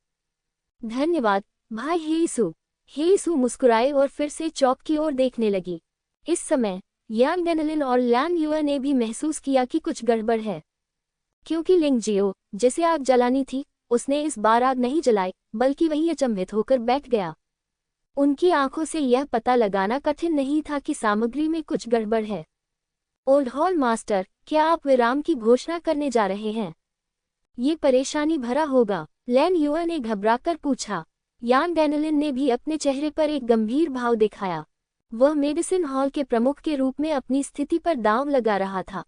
धन्यवाद भाई हेईसू। हेईसू मुस्कुराए और फिर से चौक की ओर देखने लगी। इस समय यांग डेनलिन और लैन युआ ने भी महसूस किया कि कुछ गड़बड़ है, क्योंकि लिंग जियो जिसे आग जलानी थी, उसने इस बार आग नहीं जलाई, बल्कि वहीं अचंभित होकर बैठ गया। उनकी आंखों से यह पता लगाना कठिन नहीं था कि सामग्री में कुछ गड़बड़ है। ओल्ड हॉल मास्टर, क्या आप विराम की घोषणा करने जा रहे हैं? ये परेशानी भरा होगा, लैन युआ ने घबराकर पूछा। यांग डेनलिन ने भी अपने चेहरे पर एक गंभीर भाव दिखाया। वह मेडिसिन हॉल के प्रमुख के रूप में अपनी स्थिति पर दांव लगा रहा था।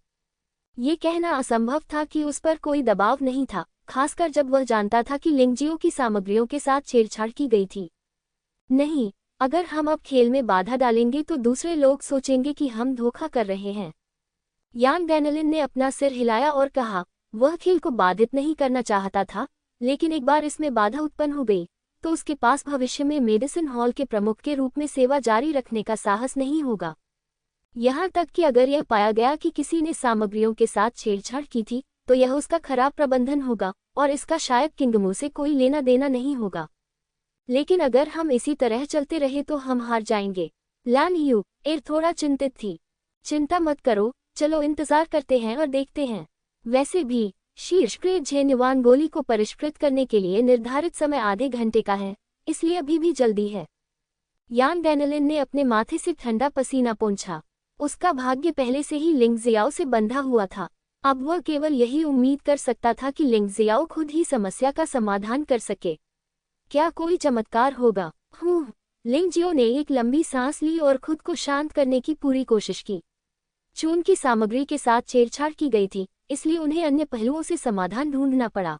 ये कहना असंभव था कि उस पर कोई दबाव नहीं था, खासकर जब वह जानता था कि लिंगजियो की सामग्रियों के साथ छेड़छाड़ की गई थी। नहीं, अगर हम अब खेल में बाधा डालेंगे तो दूसरे लोग सोचेंगे कि हम धोखा कर रहे हैं। यांग डैनलिन ने अपना सिर हिलाया और कहा, वह खेल को बाधित नहीं करना चाहता था, लेकिन एक बार इसमें बाधा उत्पन्न हो गई तो उसके पास भविष्य में मेडिसिन हॉल के प्रमुख के रूप में सेवा जारी रखने का साहस नहीं होगा। यहाँ तक कि अगर यह पाया गया कि किसी ने सामग्रियों के साथ छेड़छाड़ की थी तो यह उसका खराब प्रबंधन होगा और इसका शायद किंगमू से कोई लेना देना नहीं होगा। लेकिन अगर हम इसी तरह चलते रहे तो हम हार जाएंगे। लैन यू एर थोड़ा चिंतित थी। चिंता मत करो, चलो इंतजार करते हैं और देखते हैं। वैसे भी शीर्ष ग्रेड झेन्युआन गोली को परिष्कृत करने के लिए निर्धारित समय आधे घंटे का है, इसलिए अभी भी जल्दी है। यांग डैनलिन ने अपने माथे से ठंडा पसीना पोंछा। उसका भाग्य पहले से ही लिंगजियाओ से बंधा हुआ था। अब वह केवल यही उम्मीद कर सकता था कि लिंगजियाओ खुद ही समस्या का समाधान कर सके। क्या कोई चमत्कार होगा? लिंगजियो ने एक लंबी सांस ली और खुद को शांत करने की पूरी कोशिश की। चून की सामग्री के साथ छेड़छाड़ की गई थी, इसलिए उन्हें अन्य पहलुओं से समाधान ढूंढना पड़ा।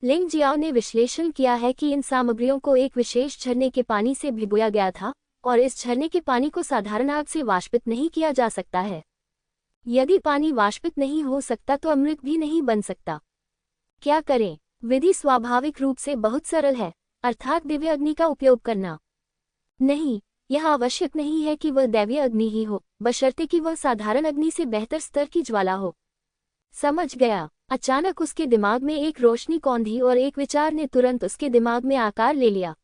लिंगजियाओ ने विश्लेषण किया है कि इन सामग्रियों को एक विशेष झरने के पानी से भिगोया गया था और इस झरने के पानी को साधारण आग से वाष्पित नहीं किया जा सकता है। यदि पानी वाष्पित नहीं हो सकता तो अमृत भी नहीं बन सकता। क्या करें? विधि स्वाभाविक रूप से बहुत सरल है, अर्थात दिव्य अग्नि का उपयोग करना। नहीं, यह आवश्यक नहीं है कि वह दैवीय अग्नि ही हो, बशर्ते कि वह साधारण अग्नि से बेहतर स्तर की ज्वाला हो। समझ गया। अचानक उसके दिमाग में एक रोशनी कौंधी और एक विचार ने तुरंत उसके दिमाग में आकार ले लिया।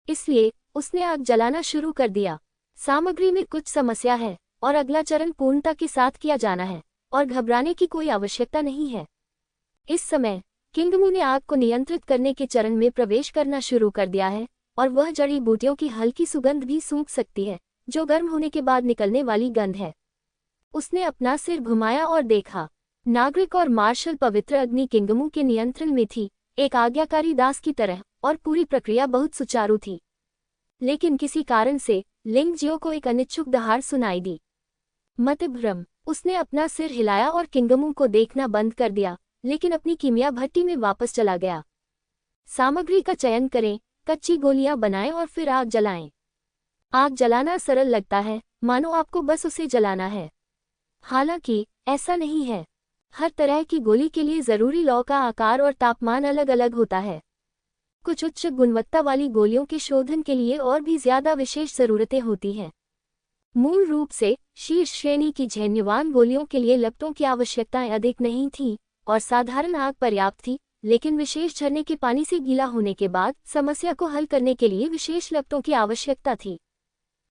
इसलिए उसने आग जलाना शुरू कर दिया। सामग्री में कुछ समस्या है और अगला चरण पूर्णता के साथ किया जाना है और घबराने की कोई आवश्यकता नहीं है। इस समय किंगमू ने आग को नियंत्रित करने के चरण में प्रवेश करना शुरू कर दिया है और वह जड़ी बूटियों की हल्की सुगंध भी सूंघ सकती है, जो गर्म होने के बाद निकलने वाली गंध है। उसने अपना सिर घुमाया और देखा। नागरिक और मार्शल पवित्र अग्नि किंगमू के नियंत्रण में थी, एक आज्ञाकारी दास की तरह, और पूरी प्रक्रिया बहुत सुचारू थी। लेकिन किसी कारण से लिंगजियो को एक अनिच्छुक दहाड़ सुनाई दी। मतभ्रम। उसने अपना सिर हिलाया और किंगमू को देखना बंद कर दिया, लेकिन अपनी कीमिया भट्टी में वापस चला गया। सामग्री का चयन करें, कच्ची गोलियां बनाएं और फिर आग जलाएं। आग जलाना सरल लगता है, मानो आपको बस उसे जलाना है। हालांकि ऐसा नहीं है। हर तरह की गोली के लिए जरूरी लौ का आकार और तापमान अलग अलग होता है। कुछ उच्च गुणवत्ता वाली गोलियों के शोधन के लिए और भी ज्यादा विशेष जरूरतें होती हैं। मूल रूप से शीर्ष श्रेणी की झेन्युआन गोलियों के लिए लपटों की आवश्यकताएं अधिक नहीं थीं और साधारण आग पर्याप्त थी, लेकिन विशेष झरने के पानी से गीला होने के बाद समस्या को हल करने के लिए विशेष लपटों की आवश्यकता थी।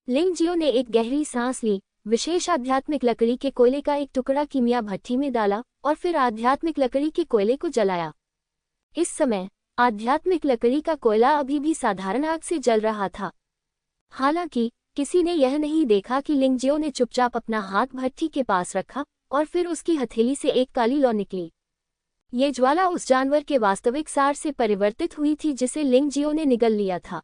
लिंगजियो ने एक गहरी सांस ली, विशेष आध्यात्मिक लकड़ी के कोयले का एक टुकड़ा कीमिया भट्टी में डाला और फिर आध्यात्मिक लकड़ी के कोयले को जलाया। इस समय आध्यात्मिक लकड़ी का कोयला अभी भी साधारण आग से जल रहा था। हालांकि किसी ने यह नहीं देखा कि लिंगजियो ने चुपचाप अपना हाथ भट्टी के पास रखा और फिर उसकी हथेली से एक काली लौ निकली। ये ज्वाला उस जानवर के वास्तविक सार से परिवर्तित हुई थी जिसे लिंगजियो ने निगल लिया था।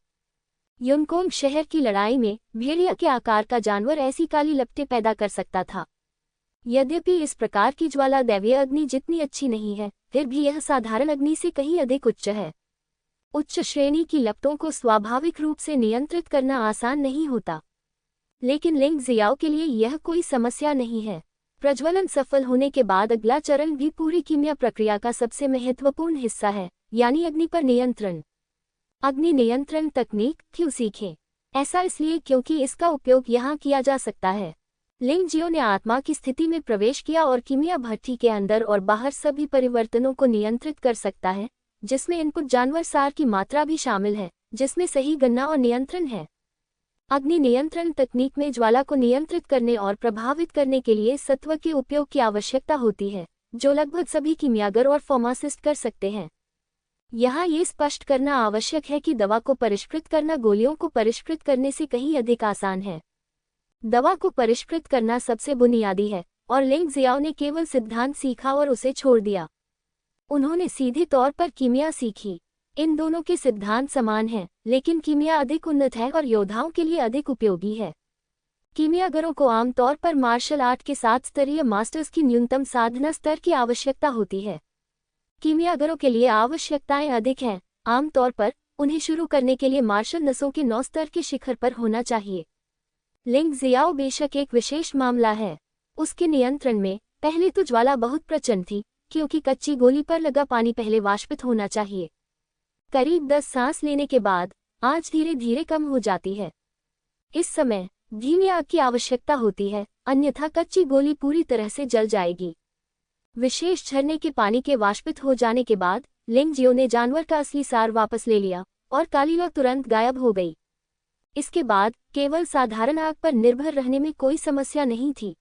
युनकोंग शहर की लड़ाई में भेड़िया के आकार का जानवर ऐसी काली लपटें पैदा कर सकता था। यद्यपि इस प्रकार की ज्वाला दैवीय अग्नि जितनी अच्छी नहीं है, फिर भी यह साधारण अग्नि से कहीं अधिक उच्च है। उच्च श्रेणी की लपटों को स्वाभाविक रूप से नियंत्रित करना आसान नहीं होता, लेकिन लिंगजियाओ के लिए यह कोई समस्या नहीं है। प्रज्वलन सफल होने के बाद अगला चरण भी पूरी कीमिया प्रक्रिया का सबसे महत्वपूर्ण हिस्सा है, यानी अग्नि पर नियंत्रण। अग्नि नियंत्रण तकनीक क्यों सीखें? ऐसा इसलिए क्योंकि इसका उपयोग यहाँ किया जा सकता है। लिंगजियो ने आत्मा की स्थिति में प्रवेश किया और कीमिया भट्टी के अंदर और बाहर सभी परिवर्तनों को नियंत्रित कर सकता है, जिसमें इनपुट जानवर सार की मात्रा भी शामिल है, जिसमें सही गणना और नियंत्रण है। अग्नि नियंत्रण तकनीक में ज्वाला को नियंत्रित करने और प्रभावित करने के लिए सत्व के उपयोग की आवश्यकता होती है, जो लगभग सभी कीमियागर और फार्मासिस्ट कर सकते हैं। यहाँ ये स्पष्ट करना आवश्यक है कि दवा को परिष्कृत करना गोलियों को परिष्कृत करने से कहीं अधिक आसान है। दवा को परिष्कृत करना सबसे बुनियादी है और लिंगजियाओ ने केवल सिद्धांत सीखा और उसे छोड़ दिया। उन्होंने सीधे तौर पर कीमिया सीखी। इन दोनों के सिद्धांत समान हैं, लेकिन कीमिया अधिक उन्नत है और योद्धाओं के लिए अधिक उपयोगी है। कीमियागरों को आमतौर पर मार्शल आर्ट के 7 स्तरीय मास्टर्स की न्यूनतम साधना स्तर की आवश्यकता होती है। कीमियागरों के लिए आवश्यकताएं अधिक हैं। आमतौर पर उन्हें शुरू करने के लिए मार्शल नसों के 9 स्तर के शिखर पर होना चाहिए। लिंग जियाओ बेशक एक विशेष मामला है। उसके नियंत्रण में पहले तो ज्वाला बहुत प्रचंड थी, क्योंकि कच्ची गोली पर लगा पानी पहले वाष्पित होना चाहिए। करीब 10 सांस लेने के बाद आंच धीरे धीरे कम हो जाती है। इस समय धीमी आग की आवश्यकता होती है, अन्यथा कच्ची गोली पूरी तरह से जल जाएगी। विशेष झरने के पानी के वाष्पित हो जाने के बाद लिंग जियो ने जानवर का असली सार वापस ले लिया और काली लौ तुरंत गायब हो गई। इसके बाद केवल साधारण आग पर निर्भर रहने में कोई समस्या नहीं थी।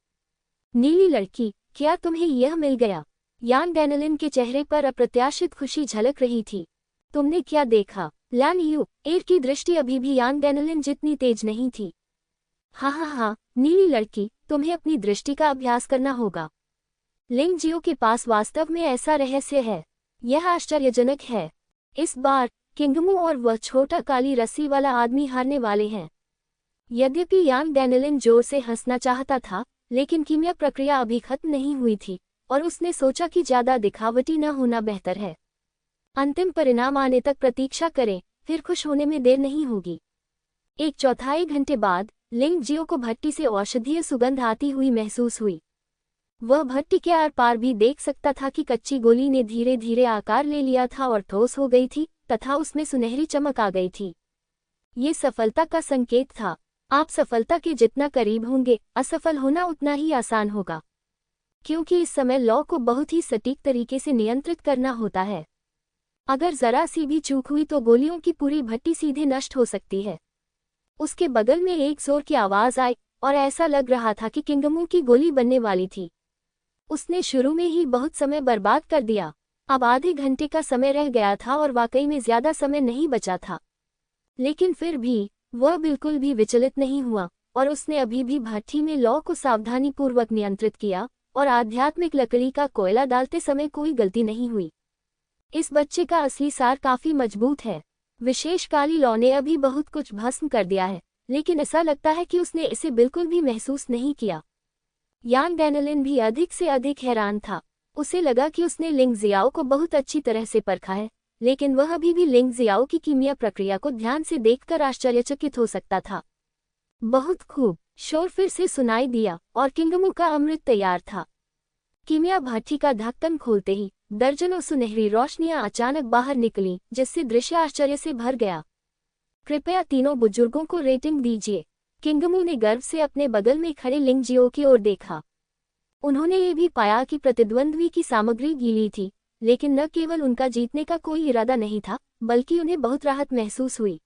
नीली लड़की, क्या तुम्हें यह मिल गया? यान डैनलिन के चेहरे पर अप्रत्याशित खुशी झलक रही थी। तुमने क्या देखा? लैन यू एर की दृष्टि अभी भी यान डैनलिन जितनी तेज नहीं थी। हाँ, नीली लड़की, तुम्हें अपनी दृष्टि का अभ्यास करना होगा। लिंग जियो के पास वास्तव में ऐसा रहस्य है। यह आश्चर्यजनक है। इस बार किंगमू और वह छोटा काली रस्सी वाला आदमी हारने वाले हैं। यद्यपि यान डैनलिन जोर से हंसना चाहता था, लेकिन कीमिया प्रक्रिया अभी खत्म नहीं हुई थी और उसने सोचा कि ज्यादा दिखावटी न होना बेहतर है। अंतिम परिणाम आने तक प्रतीक्षा करें, फिर खुश होने में देर नहीं होगी। 1/4 घंटे बाद लिंग जियो को भट्टी से औषधीय सुगंध आती हुई महसूस हुई। वह भट्टी के आर पार भी देख सकता था कि कच्ची गोली ने धीरे धीरे आकार ले लिया था और ठोस हो गई थी तथा उसमें सुनहरी चमक आ गई थी। ये सफलता का संकेत था। आप सफलता के जितना करीब होंगे, असफल होना उतना ही आसान होगा, क्योंकि इस समय लौ को बहुत ही सटीक तरीके से नियंत्रित करना होता है। अगर जरा सी भी चूक हुई तो गोलियों की पूरी भट्टी सीधे नष्ट हो सकती है। उसके बगल में एक जोर की आवाज आई और ऐसा लग रहा था कि किंगमू की गोली बनने वाली थी। उसने शुरू में ही बहुत समय बर्बाद कर दिया। अब आधे घंटे का समय रह गया था और वाकई में ज्यादा समय नहीं बचा था। लेकिन फिर भी वह बिल्कुल भी विचलित नहीं हुआ और उसने अभी भी भट्टी में लौ को सावधानीपूर्वक नियंत्रित किया और आध्यात्मिक लकड़ी का कोयला डालते समय कोई गलती नहीं हुई। इस बच्चे का असली सार काफी मजबूत है। विशेष काली लौ ने अभी बहुत कुछ भस्म कर दिया है, लेकिन ऐसा लगता है कि उसने इसे बिल्कुल भी महसूस नहीं किया। यान डैनलिन भी अधिक से अधिक हैरान था। उसे लगा कि उसने लिंग जियाओ को बहुत अच्छी तरह से परखा है, लेकिन वह अभी भी लिंग जियाओ की कीमिया प्रक्रिया को ध्यान से देखकर आश्चर्यचकित हो सकता था। बहुत खूब, शोर फिर से सुनाई दिया और किंगमू का अमृत तैयार था। कीमिया भट्टी का ढक्कन खोलते ही दर्जनों सुनहरी रोशनियां अचानक बाहर निकलीं, जिससे दृश्य आश्चर्य से भर गया। कृपया तीनों बुजुर्गों को रेटिंग दीजिए। किंगमू ने गर्व से अपने बगल में खड़े लिंग जियो की ओर देखा। उन्होंने ये भी पाया कि प्रतिद्वंद्वी की सामग्री गीली थी, लेकिन न केवल उनका जीतने का कोई इरादा नहीं था, बल्कि उन्हें बहुत राहत महसूस हुई।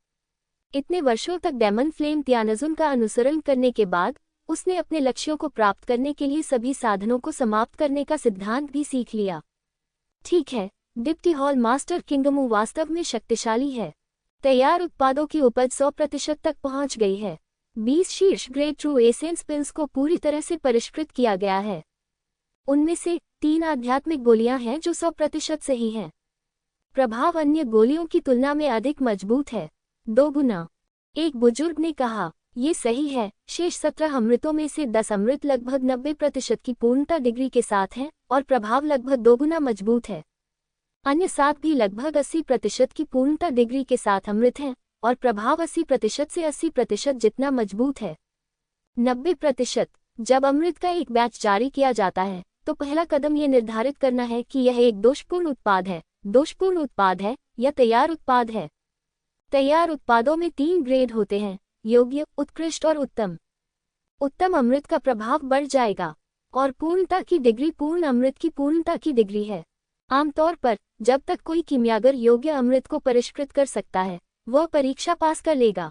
इतने वर्षों तक डेमन फ्लेम तियानजुन का अनुसरण करने के बाद उसने अपने लक्ष्यों को प्राप्त करने के लिए सभी साधनों को समाप्त करने का सिद्धांत भी सीख लिया। ठीक है, डिप्टी हॉल मास्टर किंगमू वास्तव में शक्तिशाली है। तैयार उत्पादों की उपज 100% तक पहुंच गई है। 20 शीर्ष ग्रेड ट्रू एसेंस पिल्स को पूरी तरह से परिष्कृत किया गया है। उनमें से 3 आध्यात्मिक गोलियां हैं जो 100% सही हैं। प्रभाव अन्य गोलियों की तुलना में अधिक मजबूत है, 2 गुना। एक बुजुर्ग ने कहा, ये सही है। शेष 17 अमृतों में से 10 अमृत लगभग 90% की पूर्णता डिग्री के साथ हैं और प्रभाव लगभग 2 गुना मजबूत है। अन्य 7 भी लगभग 80% की पूर्णता डिग्री के साथ अमृत हैं और प्रभाव 80% से 80% जितना मजबूत है। 90%। जब अमृत का एक बैच जारी किया जाता है तो पहला कदम ये निर्धारित करना है कि यह एक दोषपूर्ण उत्पाद है या तैयार उत्पाद है। तैयार उत्पादों में 3 ग्रेड होते हैं, योग्य, उत्कृष्ट और उत्तम। उत्तम अमृत का प्रभाव बढ़ जाएगा और पूर्णता की डिग्री पूर्ण अमृत की पूर्णता की डिग्री है। आमतौर पर जब तक कोई कीमियागर योग्य अमृत को परिष्कृत कर सकता है, वह परीक्षा पास कर लेगा।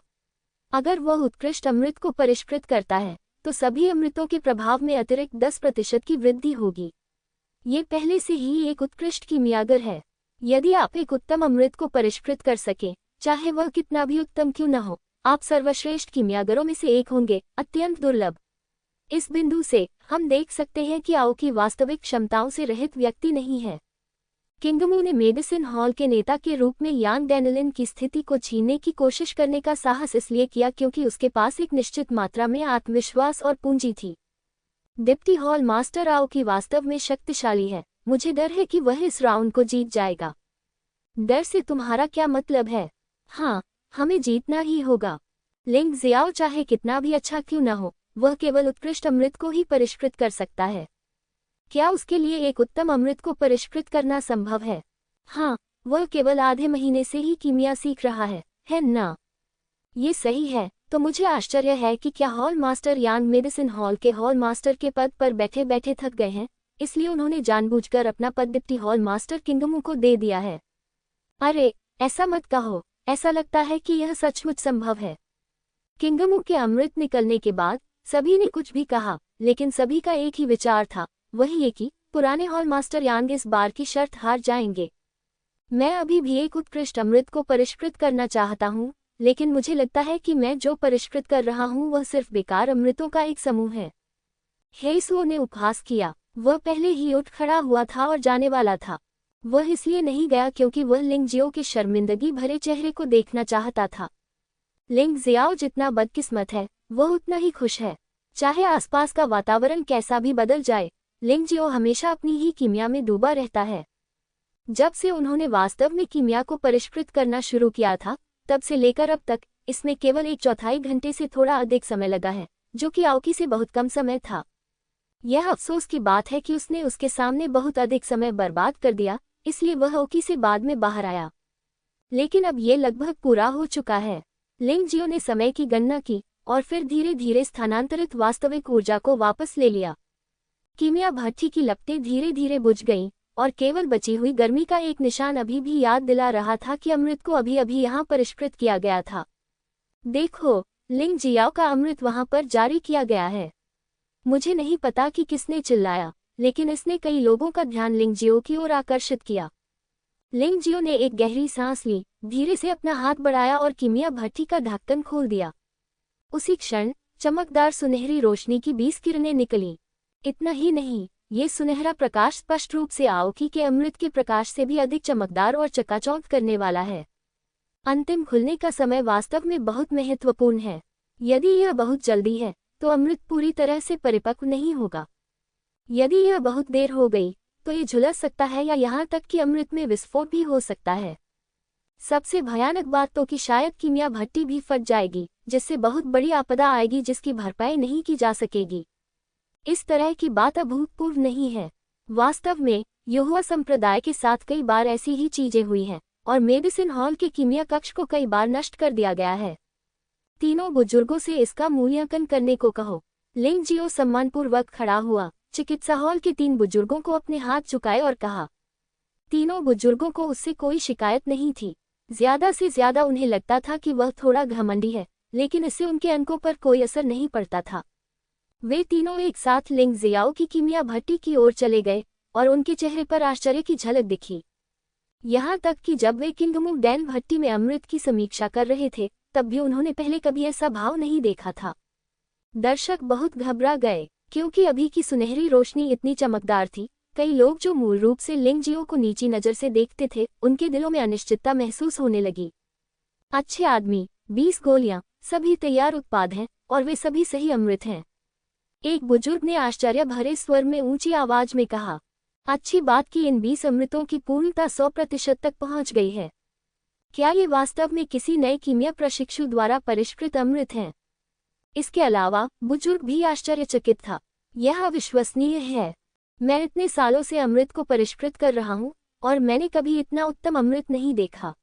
अगर वह उत्कृष्ट अमृत को परिष्कृत करता है तो सभी अमृतों के प्रभाव में अतिरिक्त 10% की वृद्धि होगी। ये पहले से ही एक उत्कृष्ट कीमियागर है। यदि आप एक उत्तम अमृत को परिष्कृत कर सकें, चाहे वह कितना भी उत्तम क्यों न हो, आप सर्वश्रेष्ठ कीमियागरों में से एक होंगे, अत्यंत दुर्लभ। इस बिंदु से हम देख सकते हैं कि आओ की वास्तविक क्षमताओं से रहित व्यक्ति नहीं है। किंगमू ने मेडिसिन हॉल के नेता के रूप में यांग डैनिलन की स्थिति को छीनने की कोशिश करने का साहस इसलिए किया क्योंकि उसके पास एक निश्चित मात्रा में आत्मविश्वास और पूंजी थी। डिप्टी हॉल मास्टर आओकी वास्तव में शक्तिशाली है। मुझे डर है कि वह इस राउंड को जीत जाएगा। डर से तुम्हारा क्या मतलब है? हाँ, हमें जीतना ही होगा। लिंग जियाओ चाहे कितना भी अच्छा क्यों न हो, वह केवल उत्कृष्ट अमृत को ही परिष्कृत कर सकता है। क्या उसके लिए एक उत्तम अमृत को परिष्कृत करना संभव है? हाँ, वह केवल आधे महीने से ही कीमिया सीख रहा है ना? ये सही है। तो मुझे आश्चर्य है कि क्या हॉल मास्टर यांग मेडिसिन हॉल के हॉल मास्टर के पद पर बैठे बैठे थक गए हैं, इसलिए उन्होंने जानबूझकर अपना पद डिप्टी हॉल मास्टर किंगमू को दे दिया है। अरे, ऐसा मत कहो, ऐसा लगता है कि यह सचमुच संभव है। किंगमू के अमृत निकलने के बाद सभी ने कुछ भी कहा, लेकिन सभी का एक ही विचार था, वही ये कि पुराने हॉल मास्टर यांग इस बार की शर्त हार जाएंगे। मैं अभी भी एक उत्कृष्ट अमृत को परिष्कृत करना चाहता हूँ, लेकिन मुझे लगता है कि मैं जो परिष्कृत कर रहा हूँ वह सिर्फ बेकार अमृतों का एक समूह है। हेइसुओ ने उपहास किया। वह पहले ही उठ खड़ा हुआ था और जाने वाला था। वह इसलिए नहीं गया क्योंकि वह लिंग जियो के शर्मिंदगी भरे चेहरे को देखना चाहता था। लिंग जियाओ जितना बदकिस्मत है, वह उतना ही खुश है। चाहे आसपास का वातावरण कैसा भी बदल जाए, लिंग जियो हमेशा अपनी ही कीमिया में डूबा रहता है। जब से उन्होंने वास्तव में कीमिया को परिष्कृत करना शुरू किया था, तब से लेकर अब तक इसमें केवल 1/4 घंटे से थोड़ा अधिक समय लगा है, जो कि आओकी से बहुत कम समय था। यह अफसोस की बात है कि उसने उसके सामने बहुत अधिक समय बर्बाद कर दिया, इसलिए वह आओकी से बाद में बाहर आया। लेकिन अब ये लगभग पूरा हो चुका है। लिंग जियो ने समय की गणना की और फिर धीरे धीरे स्थानांतरित वास्तविक ऊर्जा को वापस ले लिया। कीमिया भट्टी की लपटें धीरे धीरे बुझ गईं और केवल बची हुई गर्मी का एक निशान अभी भी याद दिला रहा था कि अमृत को अभी अभी यहाँ परिष्कृत किया गया था। देखो, लिंग जियाओ का अमृत वहाँ पर जारी किया गया है। मुझे नहीं पता कि किसने चिल्लाया, लेकिन इसने कई लोगों का ध्यान लिंग जियो की ओर आकर्षित किया। लिंग जियो ने एक गहरी सांस ली, धीरे से अपना हाथ बढ़ाया और कीमिया भट्टी का ढक्कन खोल दिया। उसी क्षण चमकदार सुनहरी रोशनी की 20 किरणें निकलीं। इतना ही नहीं, ये सुनहरा प्रकाश स्पष्ट रूप से आओकी के अमृत के प्रकाश से भी अधिक चमकदार और चकाचौंध करने वाला है। अंतिम खुलने का समय वास्तव में बहुत महत्वपूर्ण है। यदि यह बहुत जल्दी है, तो अमृत पूरी तरह से परिपक्व नहीं होगा। यदि यह बहुत देर हो गई, तो ये झुलस सकता है या यहाँ तक कि अमृत में विस्फोट भी हो सकता है। सबसे भयानक बात तो कि शायद कीमिया भट्टी भी फट जाएगी, जिससे बहुत बड़ी आपदा आएगी जिसकी भरपाई नहीं की जा सकेगी। इस तरह की बात अभूतपूर्व नहीं है। वास्तव में यहोवा संप्रदाय के साथ कई बार ऐसी ही चीजें हुई हैं और मेडिसिन हॉल के कीमिया कक्ष को कई बार नष्ट कर दिया गया है। तीनों बुजुर्गों से इसका मूल्यांकन करने को कहो। लिंग जियो सम्मानपूर्वक खड़ा हुआ, चिकित्सा हॉल के 3 बुजुर्गों को अपने हाथ झुकाए और कहा। तीनों बुजुर्गों को उससे कोई शिकायत नहीं थी। ज्यादा से ज्यादा उन्हें लगता था कि वह थोड़ा घमंडी है, लेकिन इससे उनके अंकों पर कोई असर नहीं पड़ता था। वे तीनों एक साथ लिंग जियाओ की कीमिया भट्टी की ओर चले गए और उनके चेहरे पर आश्चर्य की झलक दिखी। यहाँ तक कि जब वे किंगमू डैन भट्टी में अमृत की समीक्षा कर रहे थे, तब भी उन्होंने पहले कभी ऐसा भाव नहीं देखा था। दर्शक बहुत घबरा गए, क्योंकि अभी की सुनहरी रोशनी इतनी चमकदार थी। कई लोग जो मूल रूप से लिंग जियो को नीची नज़र से देखते थे, उनके दिलों में अनिश्चितता महसूस होने लगी। अच्छे आदमी, 20 गोलियां, सभी तैयार उत्पाद हैं और वे सभी सही अमृत हैं। एक बुजुर्ग ने आश्चर्य भरे स्वर में ऊंची आवाज में कहा। अच्छी बात कि इन 20 अमृतों की पूर्णता 100% तक पहुंच गई है। क्या ये वास्तव में किसी नए कीमिया प्रशिक्षु द्वारा परिष्कृत अमृत हैं? इसके अलावा बुजुर्ग भी आश्चर्यचकित था। यह अविश्वसनीय है। मैं इतने सालों से अमृत को परिष्कृत कर रहा हूँ और मैंने कभी इतना उत्तम अमृत नहीं देखा।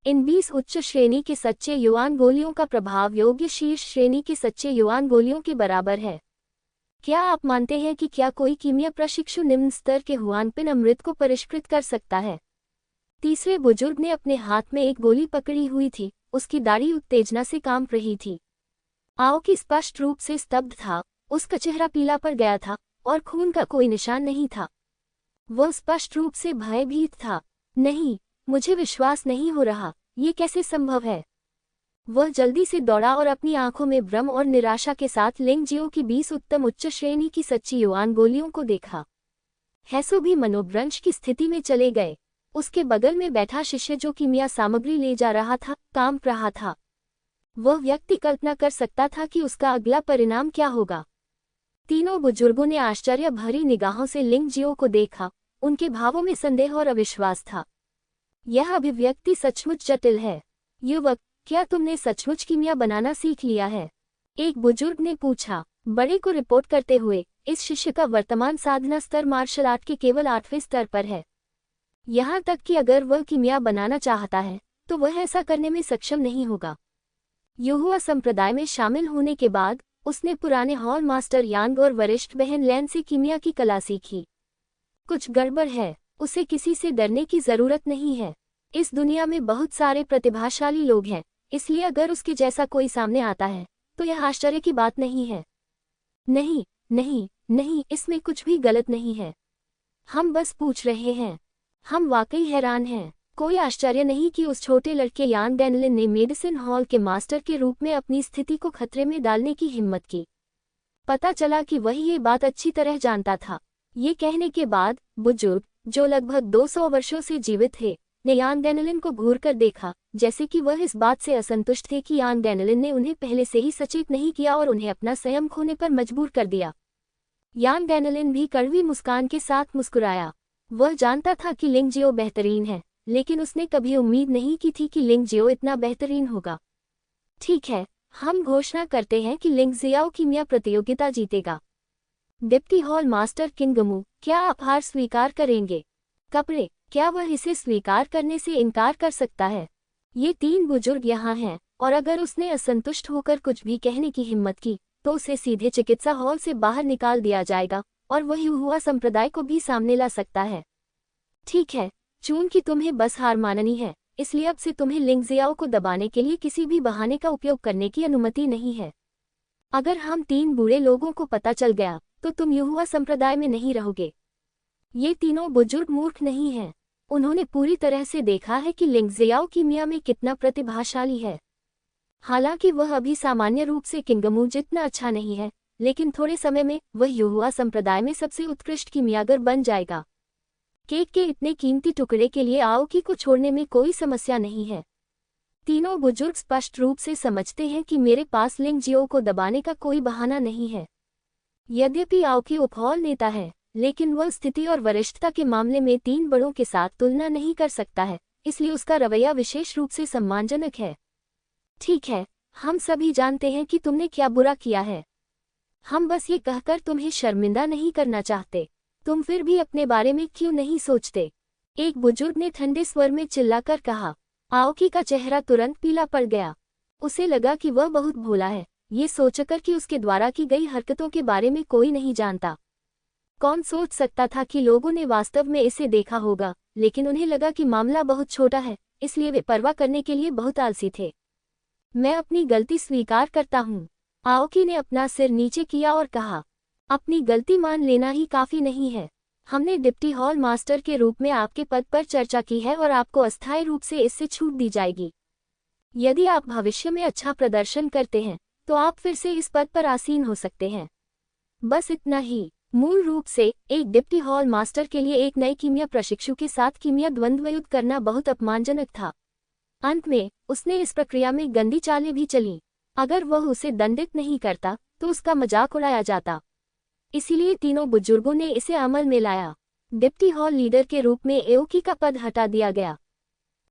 इन 20 उच्च श्रेणी के सच्चे युआन गोलियों का प्रभाव योग्य शीर्ष श्रेणी के सच्चे युआन गोलियों के बराबर है। क्या आप मानते हैं कि क्या कोई कीमिया प्रशिक्षु निम्न स्तर के हुआनपिन अमृत को परिष्कृत कर सकता है? तीसरे बुजुर्ग ने अपने हाथ में एक गोली पकड़ी हुई थी, उसकी दाढ़ी उत्तेजना से कांप रही थी। आओकी स्पष्ट रूप से स्तब्ध था, उसका चेहरा पीला पड़ गया था और खून का कोई निशान नहीं था। वह स्पष्ट रूप से भयभीत था। नहीं, मुझे विश्वास नहीं हो रहा, ये कैसे संभव है? वह जल्दी से दौड़ा और अपनी आंखों में भ्रम और निराशा के साथ लिंग जियो की 20 उत्तम उच्च श्रेणी की सच्ची युआन गोलियों को देखा। हैसो भी मनोभ्रंश की स्थिति में चले गए। उसके बगल में बैठा शिष्य जो कीमिया सामग्री ले जा रहा था, कांप रहा था। वह व्यक्ति कल्पना कर सकता था कि उसका अगला परिणाम क्या होगा। तीनों बुजुर्गों ने आश्चर्य भरी निगाहों से लिंग जियो को देखा। उनके भावों में संदेह और अविश्वास था। यह अभिव्यक्ति सचमुच जटिल है। युवक, क्या तुमने सचमुच कीमिया बनाना सीख लिया है? एक बुजुर्ग ने पूछा, बड़े को रिपोर्ट करते हुए। इस शिष्य का वर्तमान साधना स्तर मार्शल आर्ट के केवल 8वें स्तर पर है। यहाँ तक कि अगर वह कीमिया बनाना चाहता है तो वह ऐसा करने में सक्षम नहीं होगा। युहुआ संप्रदाय में शामिल होने के बाद उसने पुराने हॉल मास्टर यांग और वरिष्ठ बहन लैन से कीमिया की कला सीखी। कुछ गड़बड़ है। उसे किसी से डरने की जरूरत नहीं है। इस दुनिया में बहुत सारे प्रतिभाशाली लोग हैं, इसलिए अगर उसके जैसा कोई सामने आता है तो यह आश्चर्य की बात नहीं है। नहीं नहीं नहीं, इसमें कुछ भी गलत नहीं है। हम बस पूछ रहे हैं। हम वाकई हैरान हैं। कोई आश्चर्य नहीं कि उस छोटे लड़के यान डैनलिन ने मेडिसिन हॉल के मास्टर के रूप में अपनी स्थिति को खतरे में डालने की हिम्मत की। पता चला कि वह ये बात अच्छी तरह जानता था। ये कहने के बाद बुजुर्ग, जो लगभग 200 वर्षों से जीवित थे, ने यान डैनलिन को घूर कर देखा, जैसे कि वह इस बात से असंतुष्ट थे कि यान डैनलिन ने उन्हें पहले से ही सचेत नहीं किया और उन्हें अपना संयम खोने पर मजबूर कर दिया। यान डैनलिन भी कड़वी मुस्कान के साथ मुस्कुराया। वह जानता था कि लिंग जियो बेहतरीन है, लेकिन उसने कभी उम्मीद नहीं की थी कि लिंग जियो इतना बेहतरीन होगा। ठीक है, हम घोषणा करते हैं कि लिंग जियाओ कीमिया प्रतियोगिता जीतेगा। डिप्टी हॉल मास्टर किंगमू, क्या आप हार स्वीकार करेंगे? कपड़े, क्या वह इसे स्वीकार करने से इनकार कर सकता है? ये 3 बुजुर्ग यहाँ हैं, और अगर उसने असंतुष्ट होकर कुछ भी कहने की हिम्मत की तो उसे सीधे चिकित्सा हॉल से बाहर निकाल दिया जाएगा और वह युहुआ संप्रदाय को भी सामने ला सकता है। ठीक है, चूंकि तुम्हें बस हार माननी है, इसलिए अब से तुम्हें लिंग जियाओ को दबाने के लिए किसी भी बहाने का उपयोग करने की अनुमति नहीं है। अगर हम 3 बूढ़े लोगों को पता चल गया तो तुम युहुआ संप्रदाय में नहीं रहोगे। ये तीनों बुजुर्ग मूर्ख नहीं हैं। उन्होंने पूरी तरह से देखा है कि लिंग जियाओ कीमिया में कितना प्रतिभाशाली है। हालांकि वह अभी सामान्य रूप से किंगमू जितना अच्छा नहीं है, लेकिन थोड़े समय में वह युहुआ संप्रदाय में सबसे उत्कृष्ट कीमियागर बन जाएगा। केक के इतने कीमती टुकड़े के लिए आओकी को छोड़ने में कोई समस्या नहीं है। तीनों बुजुर्ग स्पष्ट रूप से समझते हैं कि मेरे पास लिंग जियो को दबाने का कोई बहाना नहीं है। यद्यपि आओकी उपहॉल नेता है, लेकिन वह स्थिति और वरिष्ठता के मामले में 3 बड़ों के साथ तुलना नहीं कर सकता है, इसलिए उसका रवैया विशेष रूप से सम्मानजनक है। ठीक है, हम सभी जानते हैं कि तुमने क्या बुरा किया है। हम बस ये कहकर तुम्हें शर्मिंदा नहीं करना चाहते। तुम फिर भी अपने बारे में क्यों नहीं सोचते? एक बुजुर्ग ने ठंडे स्वर में चिल्लाकर कहा। आओकी का चेहरा तुरंत पीला पड़ गया। उसे लगा कि वह बहुत भोला है, ये सोचकर कि उसके द्वारा की गई हरकतों के बारे में कोई नहीं जानता। कौन सोच सकता था कि लोगों ने वास्तव में इसे देखा होगा, लेकिन उन्हें लगा कि मामला बहुत छोटा है, इसलिए वे परवाह करने के लिए बहुत आलसी थे। मैं अपनी गलती स्वीकार करता हूँ। आओकी ने अपना सिर नीचे किया और कहा, अपनी गलती मान लेना ही काफी नहीं है। हमने डिप्टी हॉल मास्टर के रूप में आपके पद पर चर्चा की है और आपको अस्थायी रूप से इससे छूट दी जाएगी। यदि आप भविष्य में अच्छा प्रदर्शन करते हैं तो आप फिर से इस पद पर आसीन हो सकते हैं। बस इतना ही। मूल रूप से एक डिप्टी हॉल मास्टर के लिए एक नए कीमिया प्रशिक्षु के साथ कीमिया द्वंद्व युद्ध करना बहुत अपमानजनक था। अंत में उसने इस प्रक्रिया में गंदी चालें भी चलीं। अगर वह उसे दंडित नहीं करता तो उसका मजाक उड़ाया जाता। इसीलिए तीनों बुजुर्गों ने इसे अमल में लाया। डिप्टी हॉल लीडर के रूप में एओकी का पद हटा दिया गया।